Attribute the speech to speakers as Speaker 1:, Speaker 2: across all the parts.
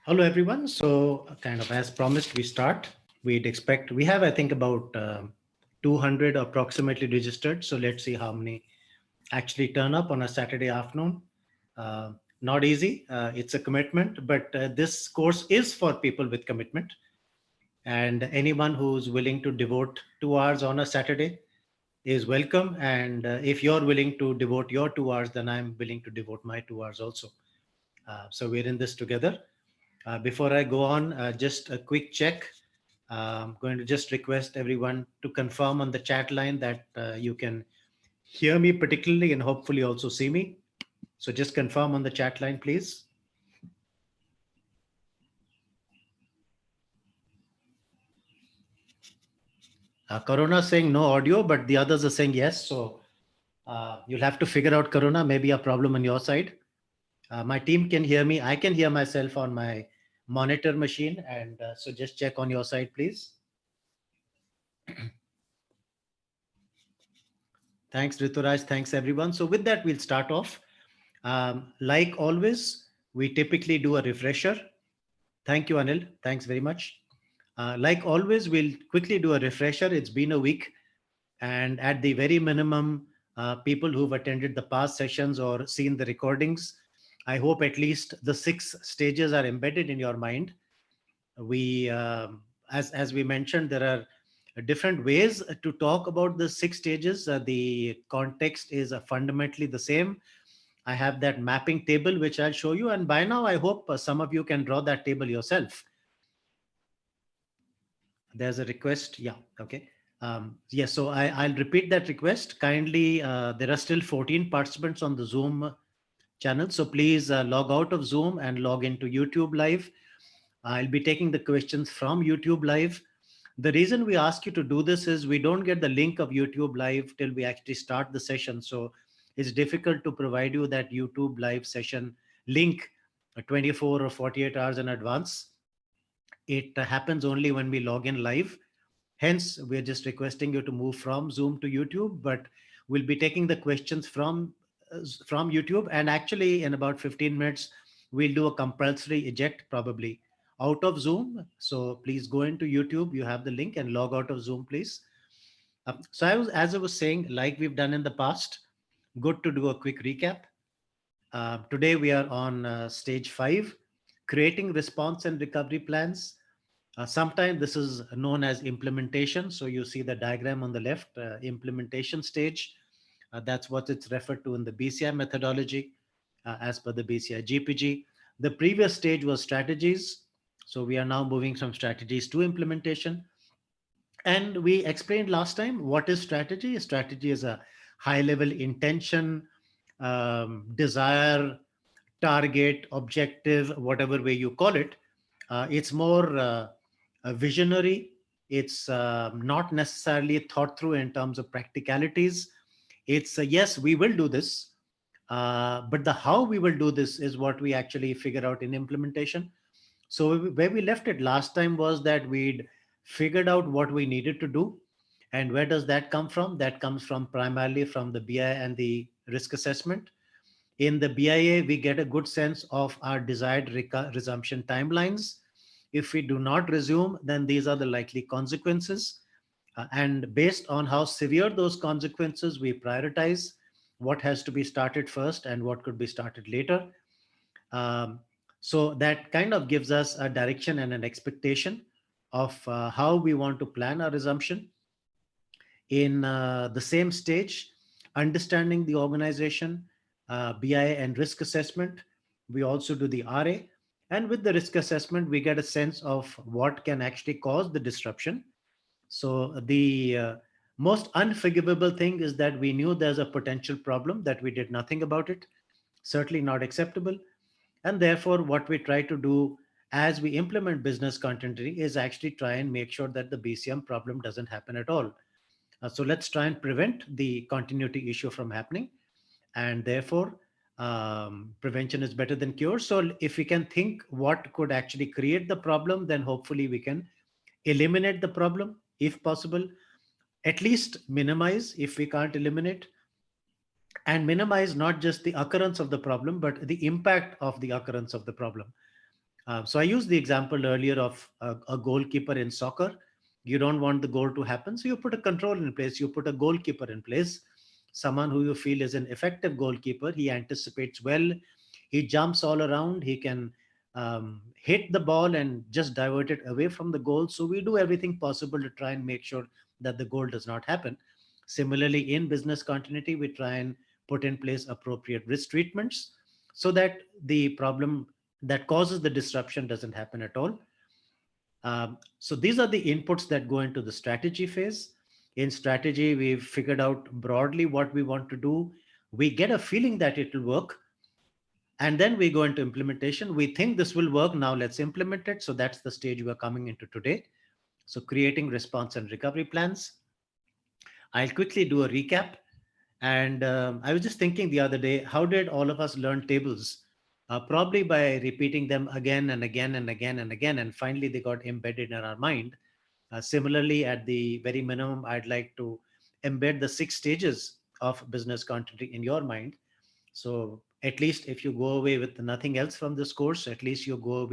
Speaker 1: Hello, everyone. So, kind of as promised, we start. We have, I think, about 200 approximately registered. So, let's see how many actually turn up on a Saturday afternoon. Uh, Not easy. It's a commitment, but this course is for people with commitment. And anyone who's willing to devote 2 hours on a Saturday is welcome. And if you're willing to devote your 2 hours, then I'm willing to devote my 2 hours also. So, we're in this together. Before I go on, just a quick check. I'm going to just request everyone to confirm on the chat line that you can hear me particularly and hopefully also see me. So just confirm on the chat line, please. Corona saying no audio, but the others are saying yes. So you'll have to figure out Corona, maybe a problem on your side. My team can hear me. I can hear myself on my monitor machine. And so just check on your side, please. Thanks, Rituraj. Thanks, everyone. So with that, we'll start off. Like always, we typically do a refresher. Thank you, Anil. Thanks very much. Like always, we'll quickly do a refresher. It's been a week. And at the very minimum, people who've attended the past sessions or seen the recordings, I hope at least the 6 stages are embedded in your mind. We, as we mentioned, there are different ways to talk about the 6 stages. The context is fundamentally the same. I have that mapping table, which I'll show you. And by now, I hope some of you can draw that table yourself. There's a request. Yeah. Okay. Yes. So I'll repeat that request. Kindly, there are still 14 participants on the Zoom channel. So please log out of Zoom and log into YouTube Live. I'll be taking the questions from YouTube Live. The reason we ask you to do this is we don't get the link of YouTube Live till we actually start the session. So it's difficult to provide you that YouTube Live session link 24 or 48 hours in advance. It happens only when we log in live. Hence, we're just requesting you to move from Zoom to YouTube, but we'll be taking the questions from YouTube. And actually, in about 15 minutes, we'll do a compulsory eject probably out of Zoom. So please go into YouTube. You have the link and log out of Zoom, please. As I was saying, like we've done in the past, good to do a quick recap. Today we are on stage 5, creating response and recovery plans. Sometimes this is known as implementation. So you see the diagram on the left, implementation stage. That's what it's referred to in the BCM methodology as per the BCI GPG. The previous stage was strategies. So we are now moving from strategies to implementation. And we explained last time what is strategy. Strategy is a high level intention, desire, target, objective, whatever way you call it. It's more visionary. It's not necessarily thought through in terms of practicalities. It's yes, we will do this, but the how we will do this is what we actually figure out in implementation. So where we left it last time was that we'd figured out what we needed to do. And where does that come from? That comes from primarily from the BI and the risk assessment. In the BIA, we get a good sense of our desired resumption timelines. If we do not resume, then these are the likely consequences. And based on how severe those consequences, we prioritize what has to be started first and what could be started later. Um, so that kind of gives us a direction and an expectation of how we want to plan our resumption. In the same stage, understanding the organization, BI and risk assessment, we also do the RA. And with the risk assessment, we get a sense of what can actually cause the disruption. So the most unforgivable thing is that we knew there's a potential problem, that we did nothing about it. Certainly not acceptable. And therefore, what we try to do as we implement business continuity is actually try and make sure that the BCM problem doesn't happen at all. So let's try and prevent the continuity issue from happening. And therefore, prevention is better than cure. So if we can think what could actually create the problem, then hopefully we can eliminate the problem if possible, at least minimize if we can't eliminate, and minimize not just the occurrence of the problem, but the impact of the occurrence of the problem. So I used the example earlier of a goalkeeper in soccer. You don't want the goal to happen, so you put a control in place. You put a goalkeeper in place, someone who you feel is an effective goalkeeper. He anticipates well. He jumps all around. He can hit the ball and just divert it away from the goal. So we do everything possible to try and make sure that the goal does not happen. Similarly, in business continuity, we try and put in place appropriate risk treatments so that the problem that causes the disruption doesn't happen at all. So these are the inputs that go into the strategy phase. In strategy, we've figured out broadly what we want to do. We get a feeling that it will work. And then we go into implementation. We think this will work. Now let's implement it. So that's the stage we're coming into today. So creating response and recovery plans. I'll quickly do a recap. And I was just thinking the other day, how did all of us learn tables? Probably by repeating them again and again and again and again. And finally, they got embedded in our mind. Similarly, at the very minimum, I'd like to embed the 6 stages of business continuity in your mind. So at least if you go away with nothing else from this course, at least you go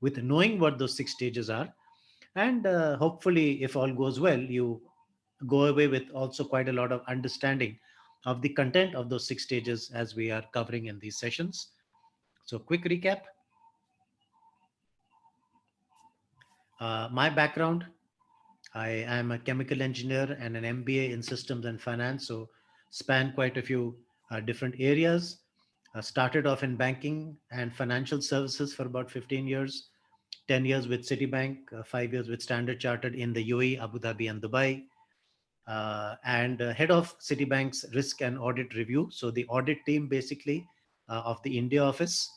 Speaker 1: with knowing what those 6 stages are. And hopefully, if all goes well, you go away with also quite a lot of understanding of the content of those 6 stages as we are covering in these sessions. So quick recap. My background, I am a chemical engineer and an MBA in systems and finance, so span quite a few different areas. Started off in banking and financial services for about 15 years, 10 years with Citibank, 5 years with Standard Chartered in the UAE, Abu Dhabi, and Dubai, and head of Citibank's risk and audit review. So the audit team basically of the India office.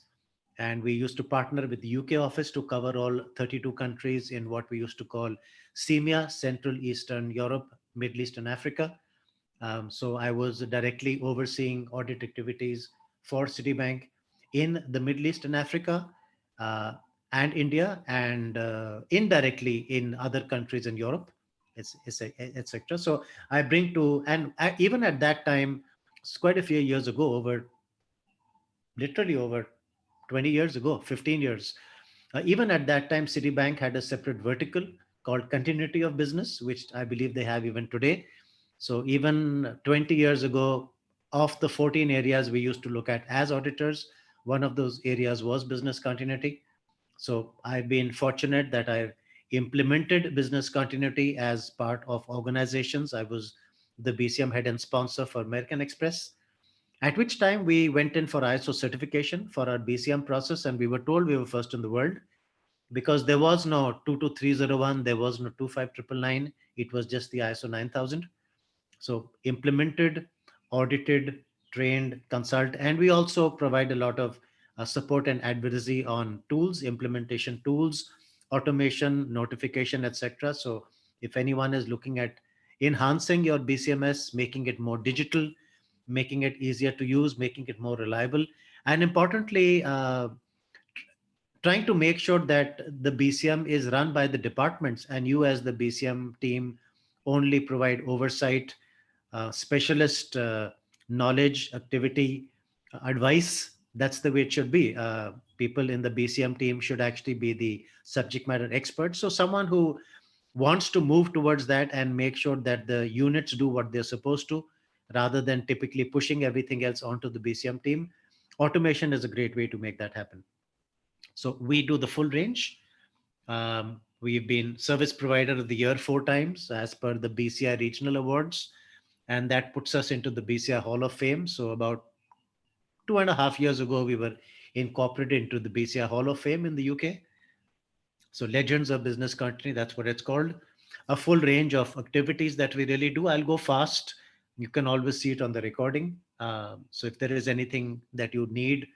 Speaker 1: And we used to partner with the UK office to cover all 32 countries in what we used to call CEMEA, Central Eastern Europe, Middle East, and Africa. So I was directly overseeing audit activities for Citibank in the Middle East and Africa uh, and India, and indirectly in other countries in Europe, etc. So I bring to, and even at that time, it's quite a few years ago, literally over 20 years ago, 15 years. Even at that time, Citibank had a separate vertical called continuity of business, which I believe they have even today. So even 20 years ago, of the 14 areas we used to look at as auditors, one of those areas was business continuity. So I've been fortunate that I've implemented business continuity as part of organizations. I was the BCM head and sponsor for American Express, at which time we went in for ISO certification for our BCM process, and we were told we were first in the world because there was no 22301, there was no 25999, it was just the ISO 9000. So implemented, audited, trained, consult, and we also provide a lot of support and advocacy on tools, implementation tools, automation, notification, etc. So if anyone is looking at enhancing your BCMS, making it more digital, making it easier to use, making it more reliable, and importantly, trying to make sure that the BCM is run by the departments and you as the BCM team only provide oversight, specialist knowledge, activity, advice. That's the way it should be. People in the BCM team should actually be the subject matter experts. So someone who wants to move towards that and make sure that the units do what they're supposed to, rather than typically pushing everything else onto the BCM team. Automation is a great way to make that happen. So we do the full range. We've been service provider of the year 4 times as per the BCI regional awards, and that puts us into the BCI Hall of Fame. So about 2.5 years ago, we were incorporated into the BCI Hall of Fame in the UK. So Legends of Business Continuity, that's what it's called. A full range of activities that we really do. I'll go fast. You can always see it on the recording. So if there is anything that you need,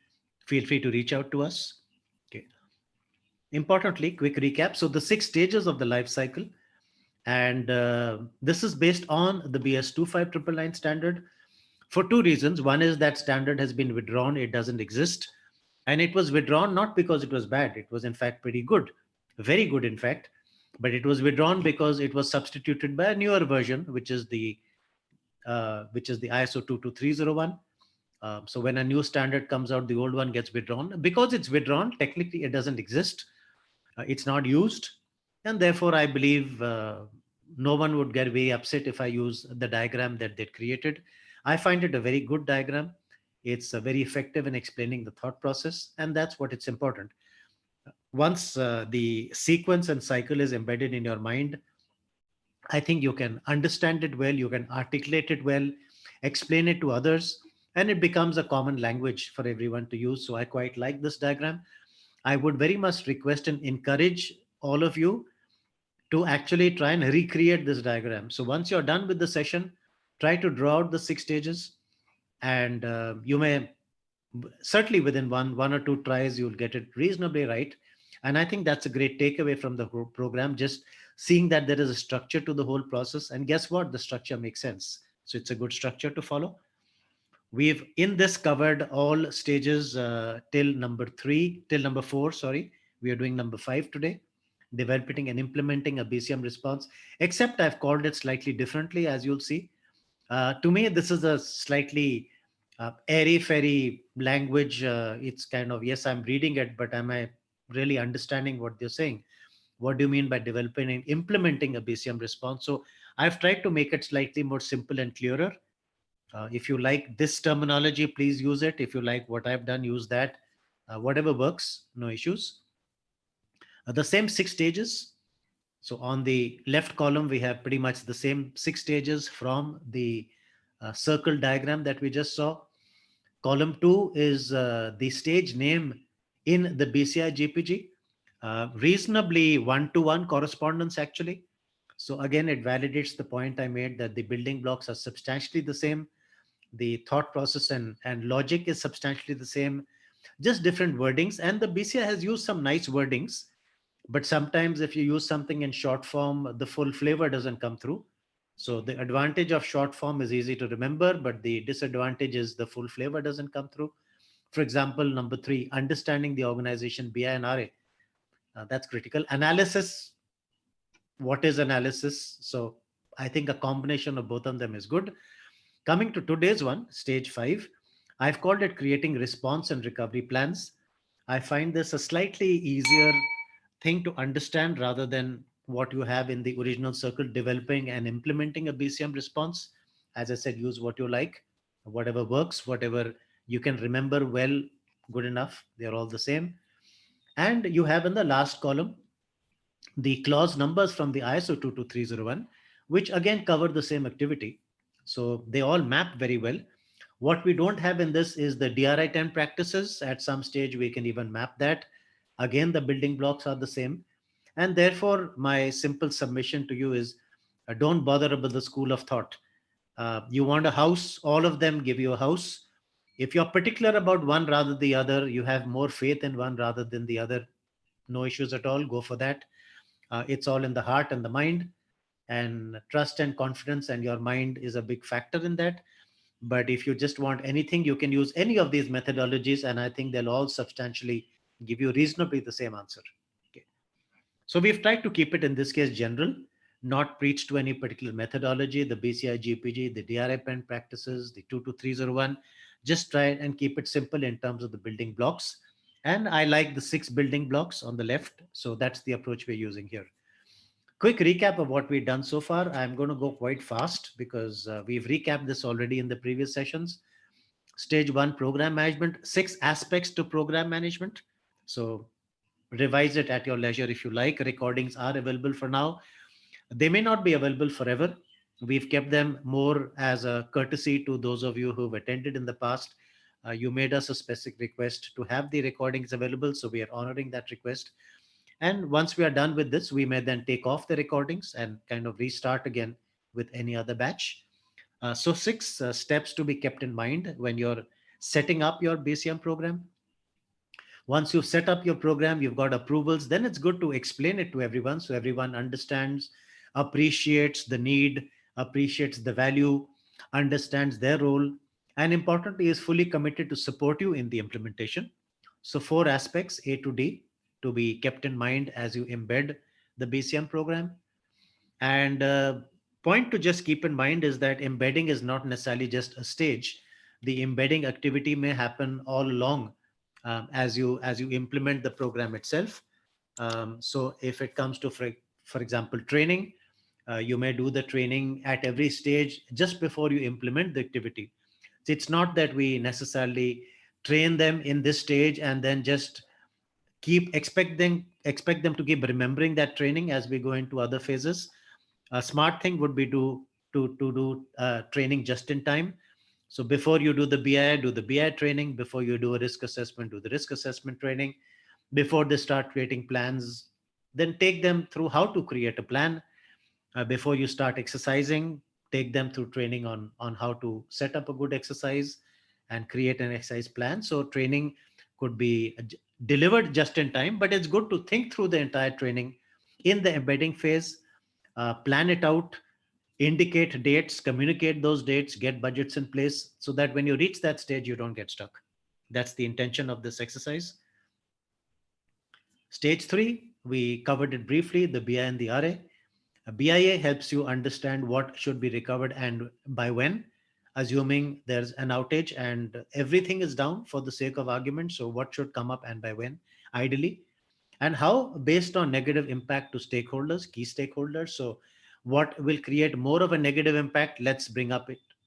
Speaker 1: feel free to reach out to us. Okay. Importantly, quick recap. So the 6 stages of the life cycle, and this is based on the BS 25999 standard for 2 reasons. One is that standard has been withdrawn, it doesn't exist. And it was withdrawn not because it was bad, it was in fact pretty good, very good, in fact. But it was withdrawn because it was substituted by a newer version, which is the ISO 22301. So when a new standard comes out, the old one gets withdrawn. Because it's withdrawn, technically it doesn't exist. It's not used. And therefore, I believe no one would get very upset if I use the diagram that they created. I find it a very good diagram. It's very effective in explaining the thought process, and that's what it's important. Once the sequence and cycle is embedded in your mind, I think you can understand it well, you can articulate it well, explain it to others, and it becomes a common language for everyone to use. So I quite like this diagram. I would very much request and encourage all of you to actually try and recreate this diagram. So once you're done with the session, try to draw out the 6 stages, and you may certainly within one or two tries you'll get it reasonably right. And I think that's a great takeaway from the program, just seeing that there is a structure to the whole process. And guess what, the structure makes sense, so it's a good structure to follow. We've in this covered all stages till number 4, sorry. We are doing number 5 today, developing and implementing a BCM response, except I've called it slightly differently, as you'll see. To me, this is a slightly airy fairy language. It's kind of, yes, I'm reading it, but am I really understanding what they're saying? What do you mean by developing and implementing a BCM response? So I've tried to make it slightly more simple and clearer. If you like this terminology, please use it. If you like what I've done, use that. Whatever works, no issues. The same 6 stages. So on the left column, we have pretty much the same 6 stages from the circle diagram that we just saw. Column 2 is the stage name in the BCI GPG. Reasonably one-to-one correspondence, actually. So again, it validates the point I made that the building blocks are substantially the same. The thought process and logic is substantially the same, just different wordings. And the BCI has used some nice wordings, but sometimes if you use something in short form, the full flavor doesn't come through. So the advantage of short form is easy to remember, but the disadvantage is the full flavor doesn't come through. For example, number 3, understanding the organization BI and RA. That's critical. Analysis, what is analysis? So I think a combination of both of them is good. Coming to today's one, stage 5, I've called it creating response and recovery plans. I find this a slightly easier thing to understand rather than what you have in the original circle, developing and implementing a BCM response. As I said, use what you like, whatever works, whatever you can remember well, good enough. They're all the same. And you have in the last column the clause numbers from the ISO 22301, which again cover the same activity. So they all map very well. What we don't have in this is the DRI 10 practices. At some stage, we can even map that. Again, the building blocks are the same. And therefore, my simple submission to you is don't bother about the school of thought. You want a house, all of them give you a house. If you're particular about one rather than the other, you have more faith in one rather than the other, no issues at all, go for that. It's all in the heart and the mind, and trust and confidence, and your mind is a big factor in that. But if you just want anything, you can use any of these methodologies, and I think they'll all substantially give you reasonably the same answer. Okay. So we've tried to keep it in this case general, not preach to any particular methodology, the BCI GPG, the DRI pen practices, the 22301. Just try and keep it simple in terms of the building blocks. And I like the 6 building blocks on the left. So that's the approach we're using here. Quick recap of what we've done so far. I'm going to go quite fast because we've recapped this already in the previous sessions. Stage 1, program management, 6 aspects to program management. So revise it at your leisure if you like. Recordings are available for now. They may not be available forever. We've kept them more as a courtesy to those of you who've attended in the past. You made us a specific request to have the recordings available, so we are honoring that request. And once we are done with this, we may then take off the recordings and kind of restart again with any other batch. So 6 steps to be kept in mind when you're setting up your BCM program. Once you've set up your program, you've got approvals, then it's good to explain it to everyone so everyone understands, appreciates the need, appreciates the value, understands their role, and importantly, is fully committed to support you in the implementation. So 4 aspects, A to D, to be kept in mind as you embed the BCM program. And point to just keep in mind is that embedding is not necessarily just a stage. The embedding activity may happen all along as you implement the program itself. So if it comes to, for example, training, you may do the training at every stage just before you implement the activity. So it's not that we necessarily train them in this stage and then just expect them to keep remembering that training as we go into other phases. A smart thing would be to do training just in time. So before you do the BI, do the BI training. Before you do a risk assessment, do the risk assessment training. Before they start creating plans, then take them through how to create a plan. Before you start exercising, take them through training on how to set up a good exercise and create an exercise plan. So training could be delivered just in time, but it's good to think through the entire training in the embedding phase, plan it out, indicate dates, communicate those dates, get budgets in place so that when you reach that stage, you don't get stuck. That's the intention of this exercise. Stage three, we covered it briefly, the BI and the RA. A BIA helps you understand what should be recovered and by when, assuming there's an outage and everything is down for the sake of argument. So, what should come up and by when, ideally, and how, based on negative impact to stakeholders, key stakeholders. So, what will create more of a negative impact? Let's bring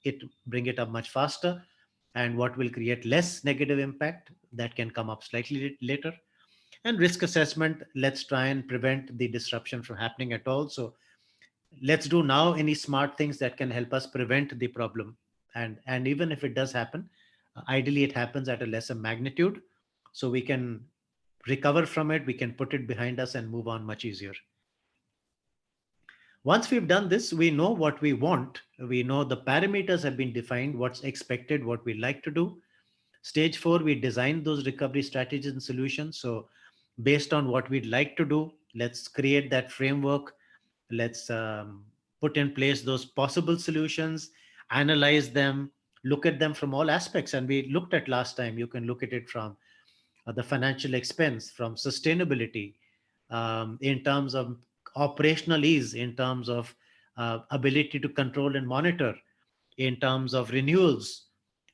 Speaker 1: it up much faster. And what will create less negative impact? That can come up slightly later. And risk assessment, let's try and prevent the disruption from happening at all. So let's do now any smart things that can help us prevent the problem. And even if it does happen, ideally it happens at a lesser magnitude, so we can recover from it, we can put it behind us and move on much easier. Once we've done this, we know what we want, we know the parameters have been defined, what's expected, what we like to do. Stage four, we design those recovery strategies and solutions. So based on what we'd like to do, let's create that framework. Let's put in place those possible solutions, analyze them, look at them from all aspects. And we looked at last time, you can look at it from the financial expense, from sustainability, in terms of operational ease, in terms of ability to control and monitor, in terms of renewals,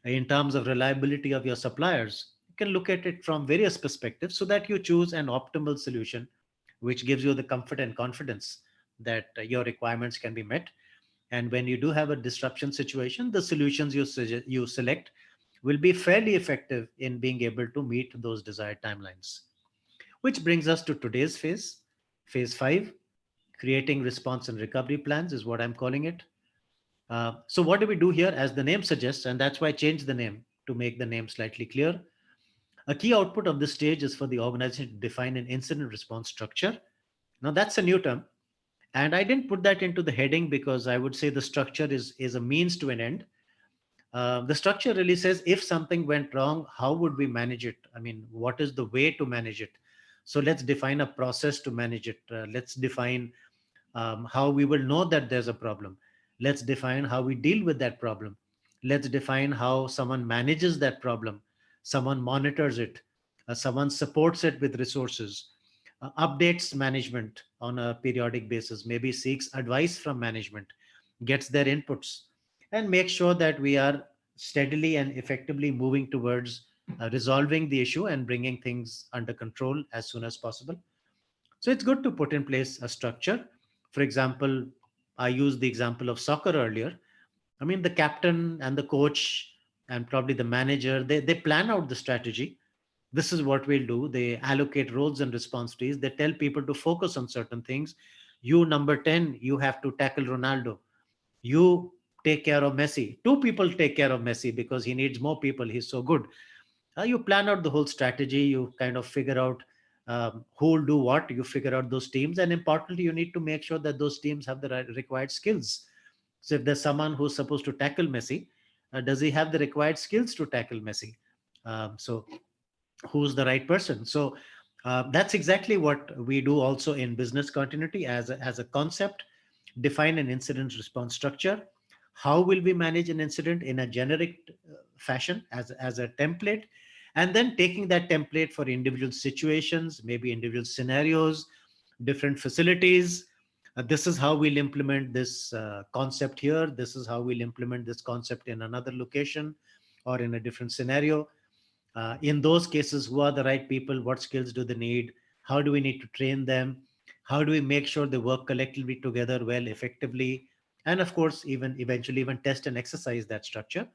Speaker 1: in terms of reliability of your suppliers. You can look at it from various perspectives so that you choose an optimal solution, which gives you the comfort and confidence that your requirements can be met. And when you do have a disruption situation, the solutions you select will be fairly effective in being able to meet those desired timelines. Which brings us to today's phase, phase five, creating response and recovery plans is what I'm calling it. So what do we do here? As the name suggests, and that's why I changed the name to make the name slightly clear. A key output of this stage is for the organization to define an incident response structure. Now that's a new term, and I didn't put that into the heading because I would say the structure is a means to an end. The structure really says if something went wrong, how would we manage it? I mean, what is the way to manage it? So let's define a process to manage it. Let's define how we will know that there's a problem. Let's define how we deal with that problem. Let's define how someone manages that problem, someone monitors it, someone supports it with resources, updates management on a periodic basis, maybe seeks advice from management, gets their inputs, and make sure that we are steadily and effectively moving towards resolving the issue and bringing things under control as soon as possible. So it's good to put in place a structure. For example, I used the example of soccer earlier. I mean, the captain and the coach and probably the manager, they plan out the strategy. This is what we'll do. They allocate roles and responsibilities. They tell people to focus on certain things. You, number 10, you have to tackle Ronaldo. You take care of Messi. Two people take care of Messi because he needs more people. He's so good. You plan out the whole strategy. You kind of figure out who will do what. You figure out those teams. And importantly, you need to make sure that those teams have the required skills. So if there's someone who's supposed to tackle Messi, does he have the required skills to tackle Messi? So who's the right person? So that's exactly what we do also in business continuity as a concept. Define an incident response structure. How will we manage an incident in a generic fashion as a template? And then taking that template for individual situations, maybe individual scenarios, different facilities. This is how we'll implement this concept here. This is how we'll implement this concept in another location. or in a different scenario. In those cases, who are the right people? What skills do they need? How do we need to train them? How do we make sure they work collectively together well, effectively? And of course, even eventually, even test and exercise that structure.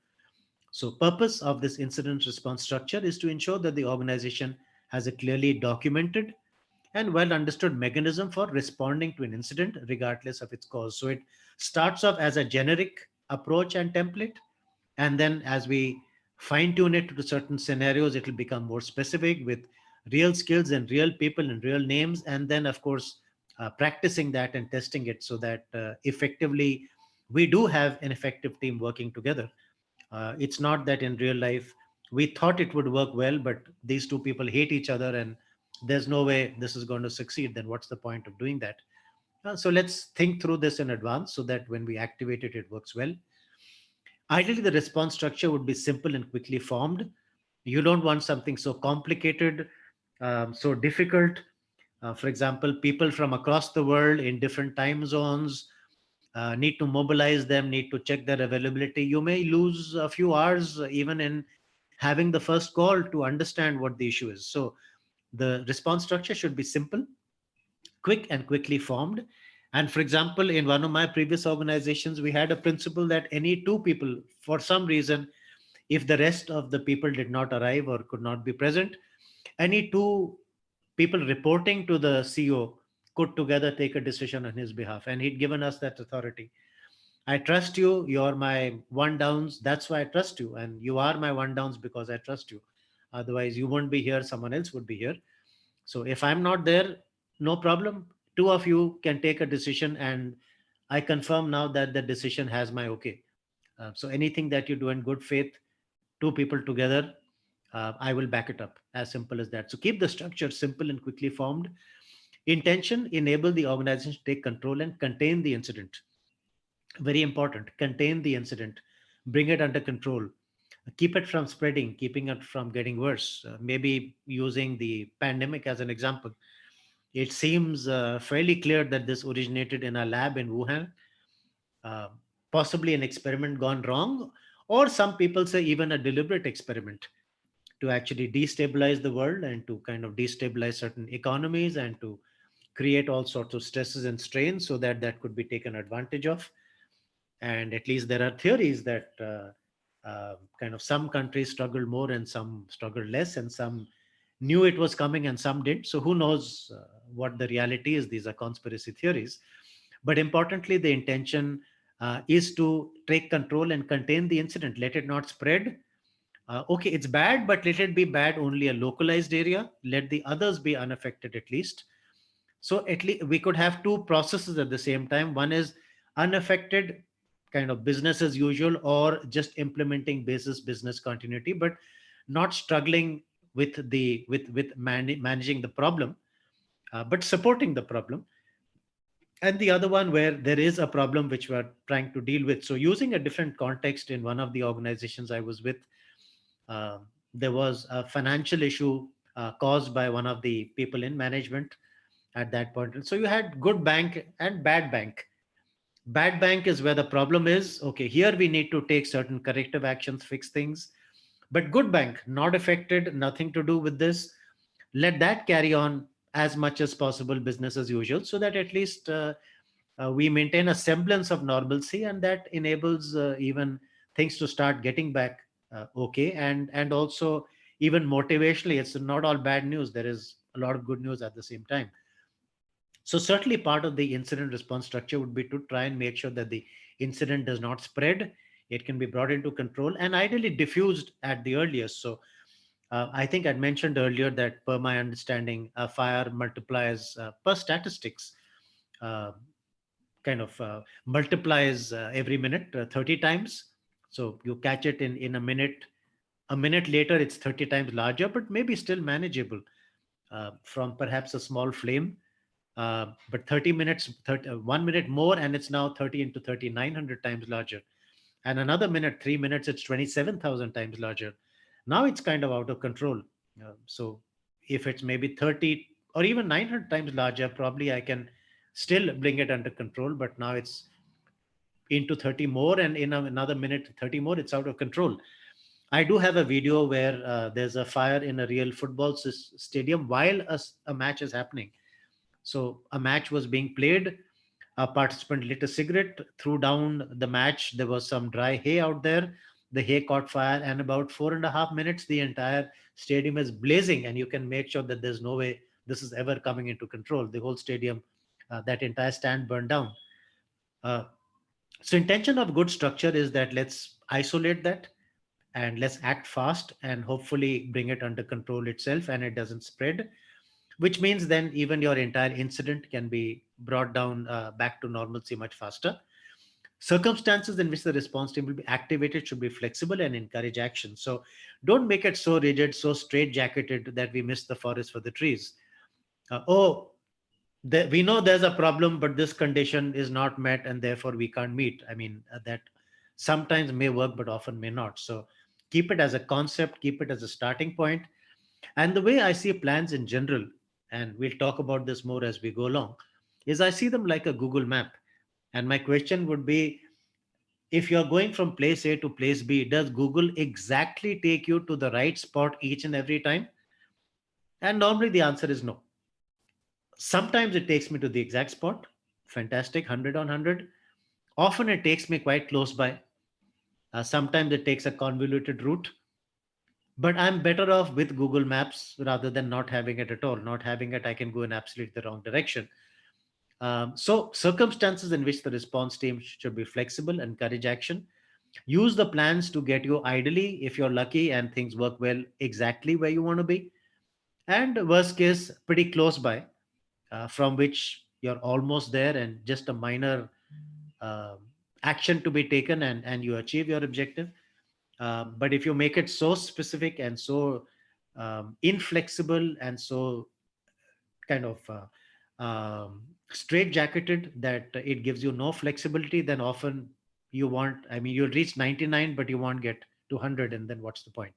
Speaker 1: So, purpose of this incident response structure is to ensure that the organization has a clearly documented and well understood mechanism for responding to an incident, regardless of its cause. So, it starts off as a generic approach and template, and then as we fine tune it to certain scenarios, it will become more specific with real skills and real people and real names. And then, of course, practicing that and testing it so that effectively we do have an effective team working together. It's not that in real life we thought it would work well, but these two people hate each other and there's no way this is going to succeed. Then what's the point of doing that? So let's think through this in advance so that when we activate it, it works well. Ideally, the response structure would be simple and quickly formed. You don't want something so complicated, so difficult. For example, people from across the world in different time zones, need to mobilize them, need to check their availability. You may lose a few hours even in having the first call to understand what the issue is. So the response structure should be simple, quick, and quickly formed. And for example, in one of my previous organizations, we had a principle that any two people, for some reason, if the rest of the people did not arrive or could not be present, any two people reporting to the CEO could together take a decision on his behalf. And he'd given us that authority. I trust you. You're my one downs. That's why I trust you. And you are my one downs because I trust you. Otherwise, you won't be here. Someone else would be here. So if I'm not there, no problem. Two of you can take a decision. And I confirm now that the decision has my okay. So anything that you do in good faith, two people together, I will back it up. As simple as that. So keep the structure simple and quickly formed. Intention: enable the organization to take control and contain the incident. Very important. Contain the incident, bring it under control, keep it from spreading, keeping it from getting worse. Maybe using the pandemic as an example, it seems fairly clear that this originated in a lab in Wuhan, uh, possibly an experiment gone wrong, or some people say even a deliberate experiment to actually destabilize the world and to kind of destabilize certain economies and to create all sorts of stresses and strains so that that could be taken advantage of. And at least there are theories that kind of some countries struggled more and some struggled less, and some knew it was coming and some did. So who knows what the reality is? These are conspiracy theories. But importantly, the intention is to take control and contain the incident. Let it not spread. Okay, it's bad, but let it be bad only a localized area. Let the others be unaffected at least. So at least we could have two processes at the same time. One is unaffected, kind of business as usual, or just implementing basis business continuity, but not struggling with the with managing the problem, but supporting the problem. And the other one where there is a problem which we're trying to deal with. So using a different context, in one of the organizations I was with, uh, there was a financial issue caused by one of the people in management at that point. And so you had good bank and bad bank. Bad bank is where the problem is. Okay, here we need to take certain corrective actions, fix things. But good bank, not affected, nothing to do with this. Let that carry on as much as possible, business as usual, so that at least we maintain a semblance of normalcy, and that enables even things to start getting back okay. And also, even motivationally, it's not all bad news. There is a lot of good news at the same time. So certainly part of the incident response structure would be to try and make sure that the incident does not spread. It can be brought into control and ideally diffused at the earliest. So I think I'd mentioned earlier that per my understanding, fire multiplies per statistics, uh, kind of multiplies every minute 30 times. So you catch it in a minute later, it's 30 times larger, but maybe still manageable from perhaps a small flame. But 30 minutes, 1 minute more, and it's now 30 into 30, 900 times larger. And another minute, 3 minutes, it's 27,000 times larger. Now it's kind of out of control. So if it's maybe 30 or even 900 times larger, probably I can still bring it under control. But now it's into 30 more, and in another minute, 30 more, it's out of control. I do have a video where there's a fire in a real football stadium while a match is happening. So a match was being played. A participant lit a cigarette, threw down the match. There was some dry hay out there. The hay caught fire, and about 4.5 minutes, the entire stadium is blazing. And you can make sure that there's no way this is ever coming into control. The whole stadium, that entire stand burned down. Uh, so, intention of good structure is that let's isolate that and let's act fast and hopefully bring it under control itself and it doesn't spread, which means then even your entire incident can be brought down back to normalcy much faster. Circumstances in which the response team will be activated should be flexible and encourage action. So don't make it so rigid, so straitjacketed that we miss the forest for the trees. We know there's a problem, but this condition is not met and therefore we can't meet. I mean, that sometimes may work, but often may not. So keep it as a concept, keep it as a starting point. And the way I see plans in general, and we'll talk about this more as we go along, is I see them like a Google map. And my question would be, if you're going from place A to place B, does Google exactly take you to the right spot each and every time? And normally the answer is no. Sometimes it takes me to the exact spot, fantastic, 100 on 100. Often it takes me quite close by. Sometimes it takes a convoluted route, but I'm better off with Google Maps rather than not having it at all. Not having it, I can go in absolutely the wrong direction. So, circumstances in which the response team should be flexible, encourage action. Use the plans to get you ideally, if you're lucky and things work well, exactly where you want to be. And worst case, pretty close by, from which you're almost there and just a minor um action to be taken and you achieve your objective. But if you make it so specific and so inflexible and so kind of straight jacketed that it gives you no flexibility, then often I mean, you'll reach 99, but you won't get to 100. And then what's the point?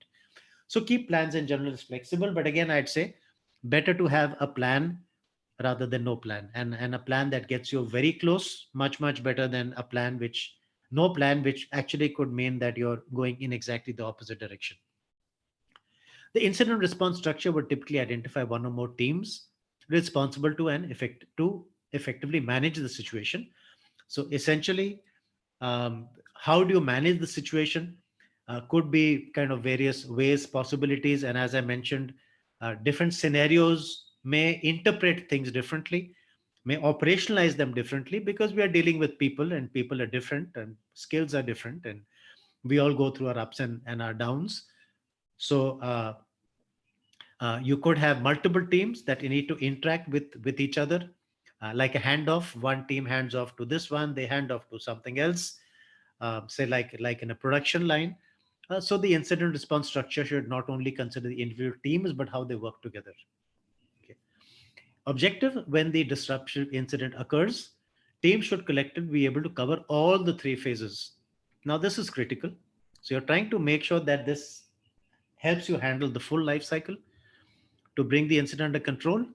Speaker 1: So keep plans in general as flexible. But again, I'd say better to have a plan rather than no plan. And a plan that gets you very close, much better than a plan which no plan, which actually could mean that you're going in exactly the opposite direction. The incident response structure would typically identify one or more teams responsible to effectively manage the situation. So essentially, how do you manage the situation? Could be kind of various ways, possibilities, and as I mentioned, different scenarios may interpret things differently, may operationalize them differently because we are dealing with people and people are different and skills are different and we all go through our ups and our downs. So you could have multiple teams that you need to interact with each other, like a handoff. One team hands off to this one, they hand off to something else, say like in a production line. So the incident response structure should not only consider the individual teams but how they work together. Okay. Objective: when the disruption incident occurs, teams should collectively be able to cover all the three phases. Now this is critical. So you're trying to make sure that this helps you handle the full life cycle. To bring the incident under control,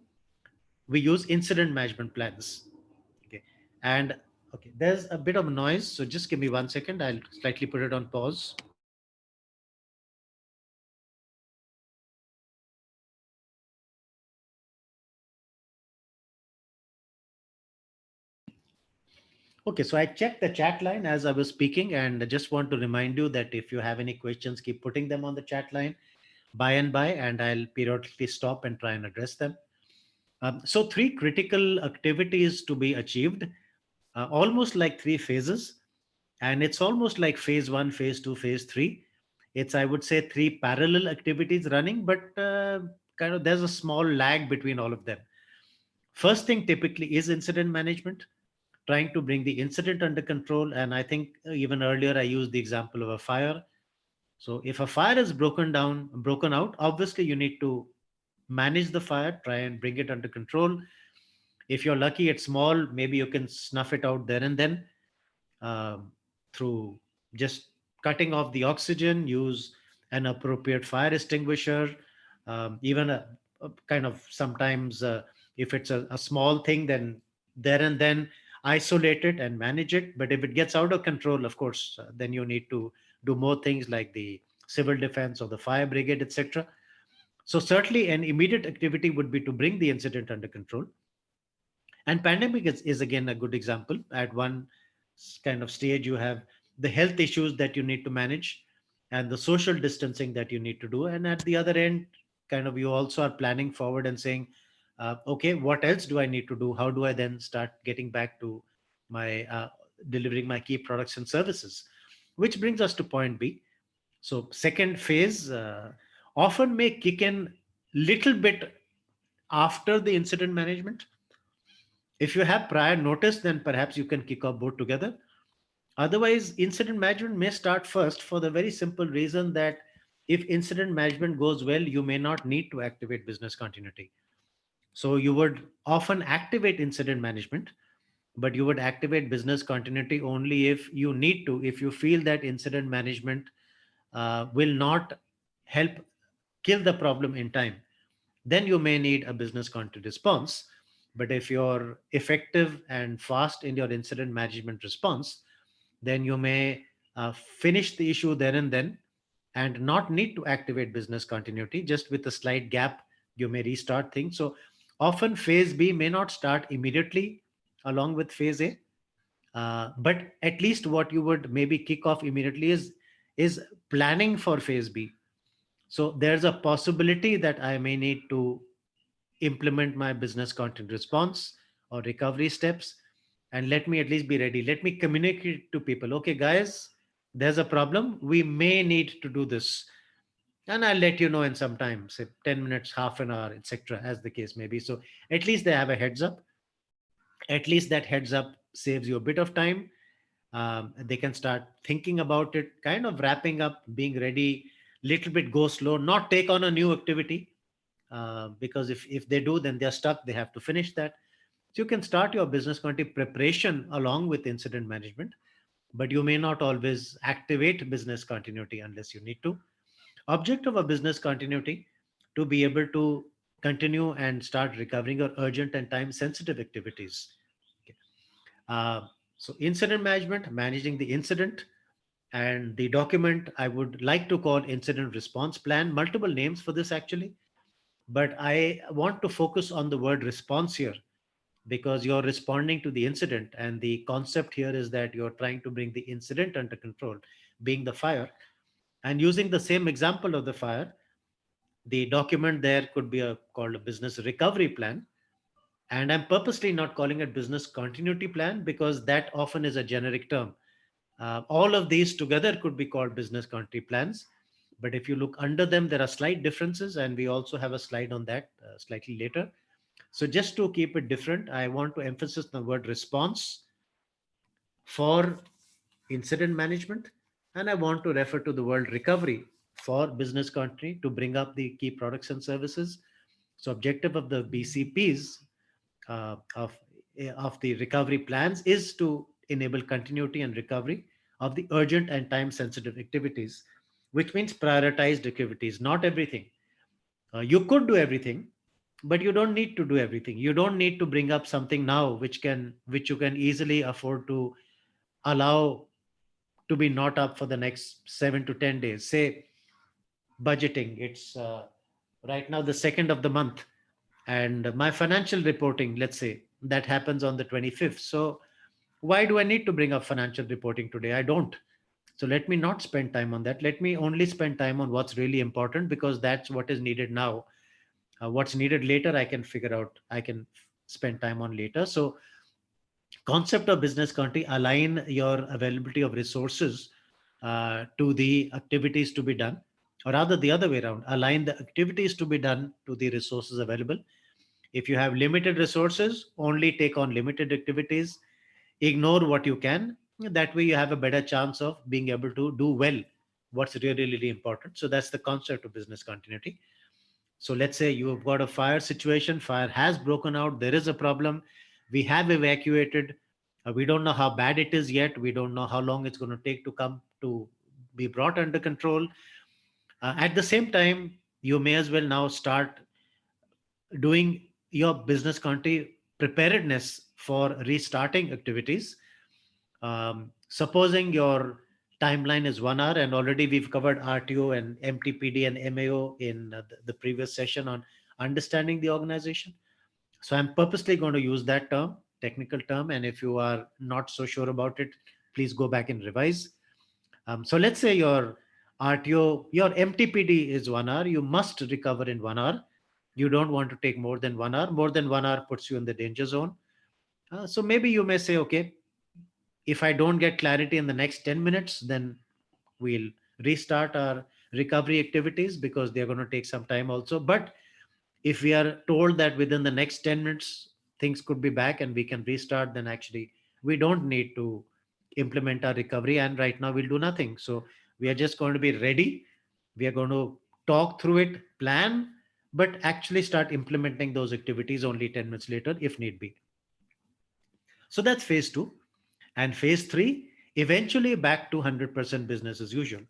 Speaker 1: we use incident management plans. Okay. And okay, there's a bit of noise, so just give me 1 second. I'll slightly put it on pause. Okay, so I checked the chat line as I was speaking, and I just want to remind you that if you have any questions, keep putting them on the chat line by and by, and I'll periodically stop and try and address them. So, three critical activities to be achieved, almost like three phases, and it's almost like phase one, phase two, phase three. It's, I would say, three parallel activities running, but kind of there's a small lag between all of them. First thing typically is incident management, trying to bring the incident under control. And I think even earlier I used the example of a fire. So if a fire is broken out, obviously you need to manage the fire, try and bring it under control. If you're lucky, it's small, maybe you can snuff it out there and then, um, through just cutting off the oxygen, use an appropriate fire extinguisher, even a kind of sometimes, if it's a small thing, then there and then isolate it and manage it. But if it gets out of control, of course, then you need to do more things like the civil defense or the fire brigade, etc. So certainly an immediate activity would be to bring the incident under control. And pandemic is again a good example. At one kind of stage, you have the health issues that you need to manage and the social distancing that you need to do. And at the other end, kind of you also are planning forward and saying, okay, what else do I need to do? How do I then start getting back to my delivering my key products and services? Which brings us to point B. So second phase often may kick in little bit after the incident management. If you have prior notice, then perhaps you can kick off both together. Otherwise, incident management may start first for the very simple reason that if incident management goes well, you may not need to activate business continuity. So you would often activate incident management, but you would activate business continuity only if you need to, if you feel that incident management will not help kill the problem in time, then you may need a business continuity response. But if you're effective and fast in your incident management response, then you may finish the issue there and then and not need to activate business continuity. Just with a slight gap, you may restart things. So often phase B may not start immediately along with phase A, but at least what you would maybe kick off immediately is planning for phase B. So there's a possibility that I may need to implement my business content response or recovery steps, and let me at least be ready. Let me communicate to people, okay guys, there's a problem, we may need to do this, and I'll let you know in some time, say 10 minutes, half an hour, etc., as the case may be. So at least they have a heads up. At least that heads up saves you a bit of time. They can start thinking about it, kind of wrapping up, being ready, little bit go slow, not take on a new activity, because if they do, then they're stuck. They have to finish that. So you can start your business continuity preparation along with incident management, but you may not always activate business continuity unless you need to. Objective of business continuity to be able to continue and start recovering your urgent and time sensitive activities. Okay. So incident management, managing the incident, and the document I would like to call incident response plan. Multiple names for this actually, but I want to focus on the word response here because you're responding to the incident, and the concept here is that you're trying to bring the incident under control, being the fire. And using the same example of the fire, the document there could be called a business recovery plan. And I'm purposely not calling it business continuity plan because that often is a generic term. All of these together could be called business continuity plans. But if you look under them, there are slight differences, and we also have a slide on that slightly later. So just to keep it different, I want to emphasize the word response for incident management, and I want to refer to the word recovery for business continuity to bring up the key products and services. So objective of the BCPs uh, of of the recovery plans is to enable continuity and recovery of the urgent and time sensitive activities, which means prioritized activities, not everything. You could do everything, but you don't need to do everything. You don't need to bring up something now which you can easily afford to allow to be not up for the next 7 to 10 days. Say budgeting, it's right now the second of the month, and my financial reporting, let's say that happens on the 25th. So why do I need to bring up financial reporting today? I don't. So let me not spend time on that. Let me only spend time on what's really important, because that's what is needed now. What's needed later, I can figure out, I can spend time on later. So concept of business continuity, align your availability of resources to the activities to be done, or rather the other way around, align the activities to be done to the resources available. If you have limited resources, only take on limited activities, ignore what you can. That way you have a better chance of being able to do well what's really really important. So that's the concept of business continuity. So let's say you have got a fire situation, fire has broken out, there is a problem, we have evacuated, we don't know how bad it is yet, we don't know how long it's going to take to come to be brought under control. At the same time, you may as well now start doing your business continuity preparedness for restarting activities. Supposing your timeline is 1 hour, and already we've covered RTO and MTPD and MAO in the previous session on understanding the organization. So I'm purposely going to use that term, technical term, and if you are not so sure about it, please go back and revise. So let's say your RTO, your MTPD is 1 hour. You must recover in 1 hour. You don't want to take more than 1 hour. More than 1 hour puts you in the danger zone. So maybe you may say, okay, if I don't get clarity in the next 10 minutes, then we'll restart our recovery activities because they're going to take some time also. But if we are told that within the next 10 minutes things could be back and we can restart, then actually we don't need to implement our recovery, and right now we'll do nothing. So we are just going to be ready. We are going to talk through it, plan, but actually start implementing those activities only 10 minutes later if need be. So that's phase 2. And phase 3, eventually back to 100% business as usual.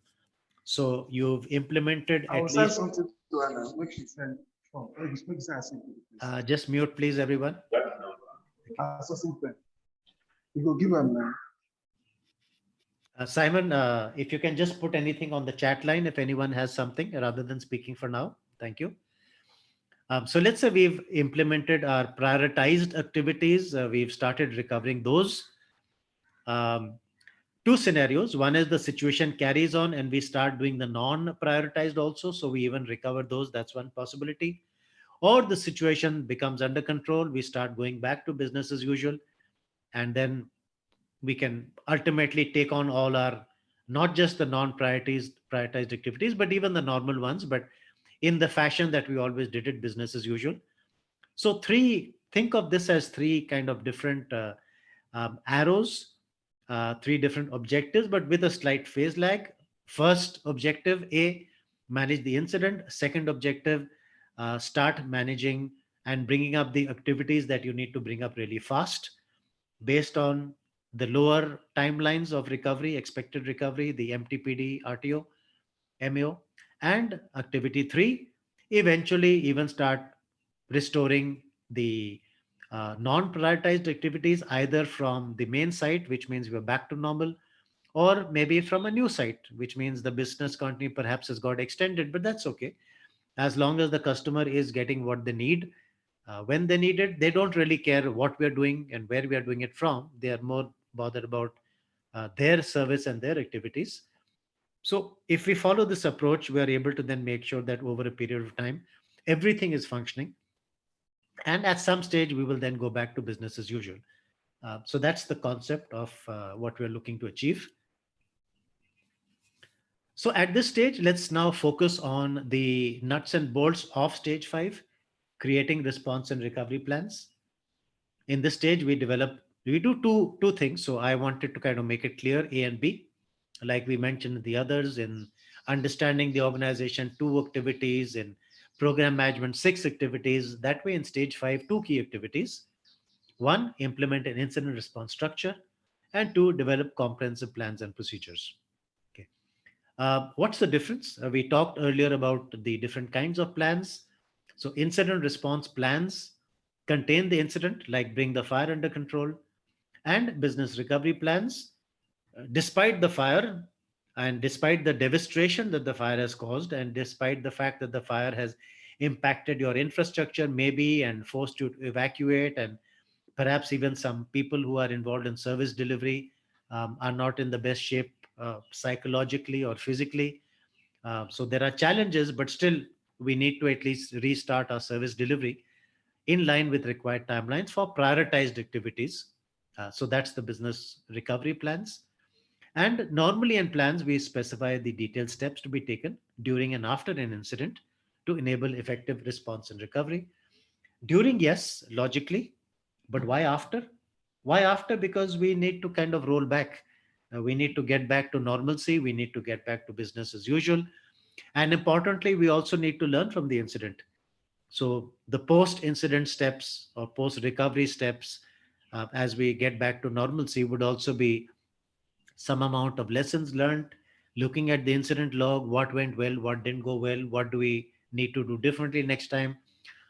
Speaker 1: So you've implemented
Speaker 2: I will
Speaker 1: at
Speaker 2: send
Speaker 1: least,
Speaker 2: something to Anna. Make she send. Oh, make sense, please.
Speaker 1: just mute please everyone.
Speaker 2: So simple. You go give her man.
Speaker 1: Simon, if you can just put anything on the chat line if anyone has something rather than speaking for now. Thank you. So let's say we've implemented our prioritized activities. We've started recovering those. Um, Two scenarios. One is the situation carries on and we start doing the non-prioritized also. So we even recover those. That's one possibility. Or the situation becomes under control. We start going back to business as usual. And then we can ultimately take on all our, not just the non-prioritized activities, but even the normal ones, but in the fashion that we always did it, business as usual. So think of this as three kind of different arrows, three different objectives, but with a slight phase lag. First objective A, manage the incident. Second objective, start managing and bringing up the activities that you need to bring up really fast based on the lower timelines of recovery, expected recovery, the MTPD, RTO, MAO. And activity 3, eventually even start restoring the non-prioritized activities either from the main site, which means we're back to normal, or maybe from a new site, which means the business continuity perhaps has got extended, but that's okay. As long as the customer is getting what they need, when they need it, they don't really care what we're doing and where we are doing it from. They are more bothered about their service and their activities. So if we follow this approach, we are able to then make sure that over a period of time, everything is functioning. And at some stage, we will then go back to business as usual. So that's the concept of what we're looking to achieve. So at this stage, let's now focus on the nuts and bolts of stage 5, creating response and recovery plans. In this stage, we do two things. So I wanted to kind of make it clear, A and B, like we mentioned the others in understanding the organization, 2 activities, in program management, 6 activities. That way in stage 5, 2 key activities. 1, implement an incident response structure, and 2, develop comprehensive plans and procedures. Okay. What's the difference? We talked earlier about the different kinds of plans. So incident response plans contain the incident, like bring the fire under control, and business recovery plans, despite the fire and despite the devastation that the fire has caused, and despite the fact that the fire has impacted your infrastructure, maybe, and forced you to evacuate, and perhaps even some people who are involved in service delivery are not in the best shape psychologically or physically. So there are challenges, but still we need to at least restart our service delivery in line with required timelines for prioritized activities. So that's the business recovery plans. And normally in plans, we specify the detailed steps to be taken during and after an incident to enable effective response and recovery. During, yes, logically, but why after? Why after? Because we need to kind of roll back. We need to get back to normalcy. We need to get back to business as usual. And importantly, we also need to learn from the incident. So the post incident steps or post recovery steps, as we get back to normalcy, would also be some amount of lessons learned, looking at the incident log, what went well, what didn't go well, what do we need to do differently next time,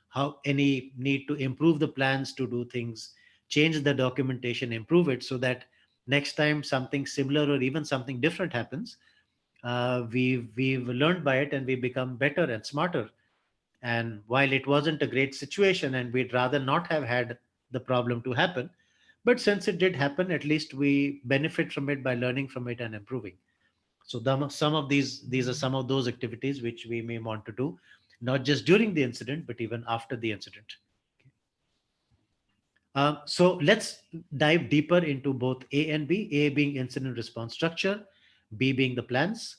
Speaker 1: how any need to improve the plans to do things, change the documentation, improve it so that next time something similar or even something different happens, we've learned by it and we become better and smarter. And while it wasn't a great situation and we'd rather not have had the problem to happen, but since it did happen, at least we benefit from it by learning from it and improving. So some of these are some of those activities which we may want to do, not just during the incident, but even after the incident. So let's dive deeper into both A and B. A being incident response structure, B being the plans.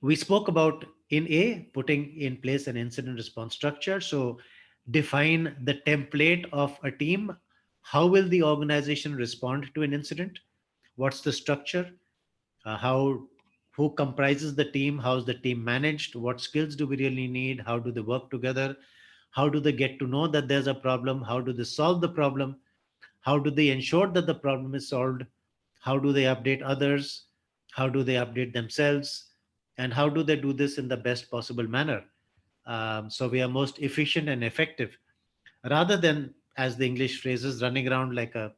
Speaker 1: We spoke about in A putting in place an incident response structure. So define the template of a team. How will the organization respond to an incident? What's the structure? How who comprises the team? How's the team managed? What skills do we really need? How do they work together? How do they get to know that there's a problem? How do they solve the problem? How do they ensure that the problem is solved? How do they update others? How do they update themselves? And how do they do this in the best possible manner? So we are most efficient and effective rather than, as the English phrases, running around like a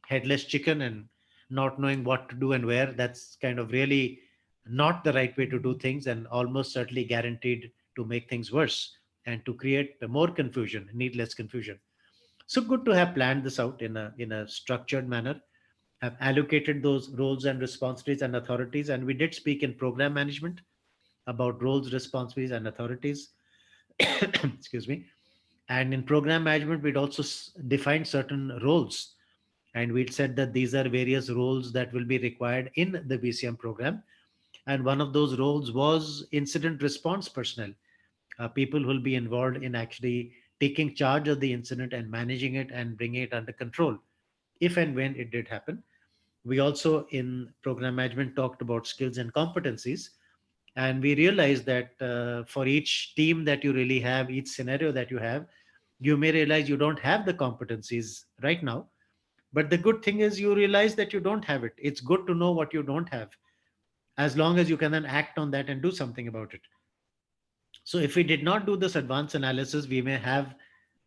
Speaker 1: headless chicken and not knowing what to do and where. That's kind of really not the right way to do things and almost certainly guaranteed to make things worse and to create more confusion, needless confusion. So good to have planned this out in a structured manner, have allocated those roles and responsibilities and authorities. And we did speak in program management about roles, responsibilities, and authorities. Excuse me. And in program management, we'd also defined certain roles. And we'd said that these are various roles that will be required in the BCM program. And one of those roles was incident response personnel, people who will be involved in actually taking charge of the incident and managing it and bringing it under control if and when it did happen. We also, in program management, talked about skills and competencies. And we realized that for each team that you really have, each scenario that you have, you may realize you don't have the competencies right now. But the good thing is you realize that you don't have it. It's good to know what you don't have, as long as you can then act on that and do something about it. So if we did not do this advanced analysis, we may have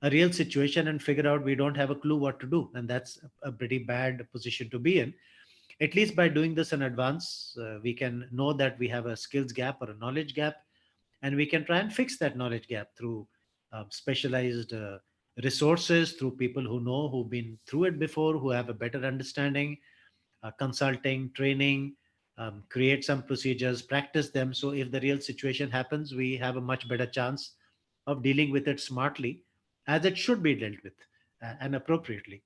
Speaker 1: a real situation and figure out we don't have a clue what to do. And that's a pretty bad position to be in. At least by doing this in advance, we can know that we have a skills gap or a knowledge gap, and we can try and fix that knowledge gap through specialized resources, through people who know, who've been through it before, who have a better understanding, consulting, training, create some procedures, practice them. So if the real situation happens, we have a much better chance of dealing with it smartly, as it should be dealt with and appropriately.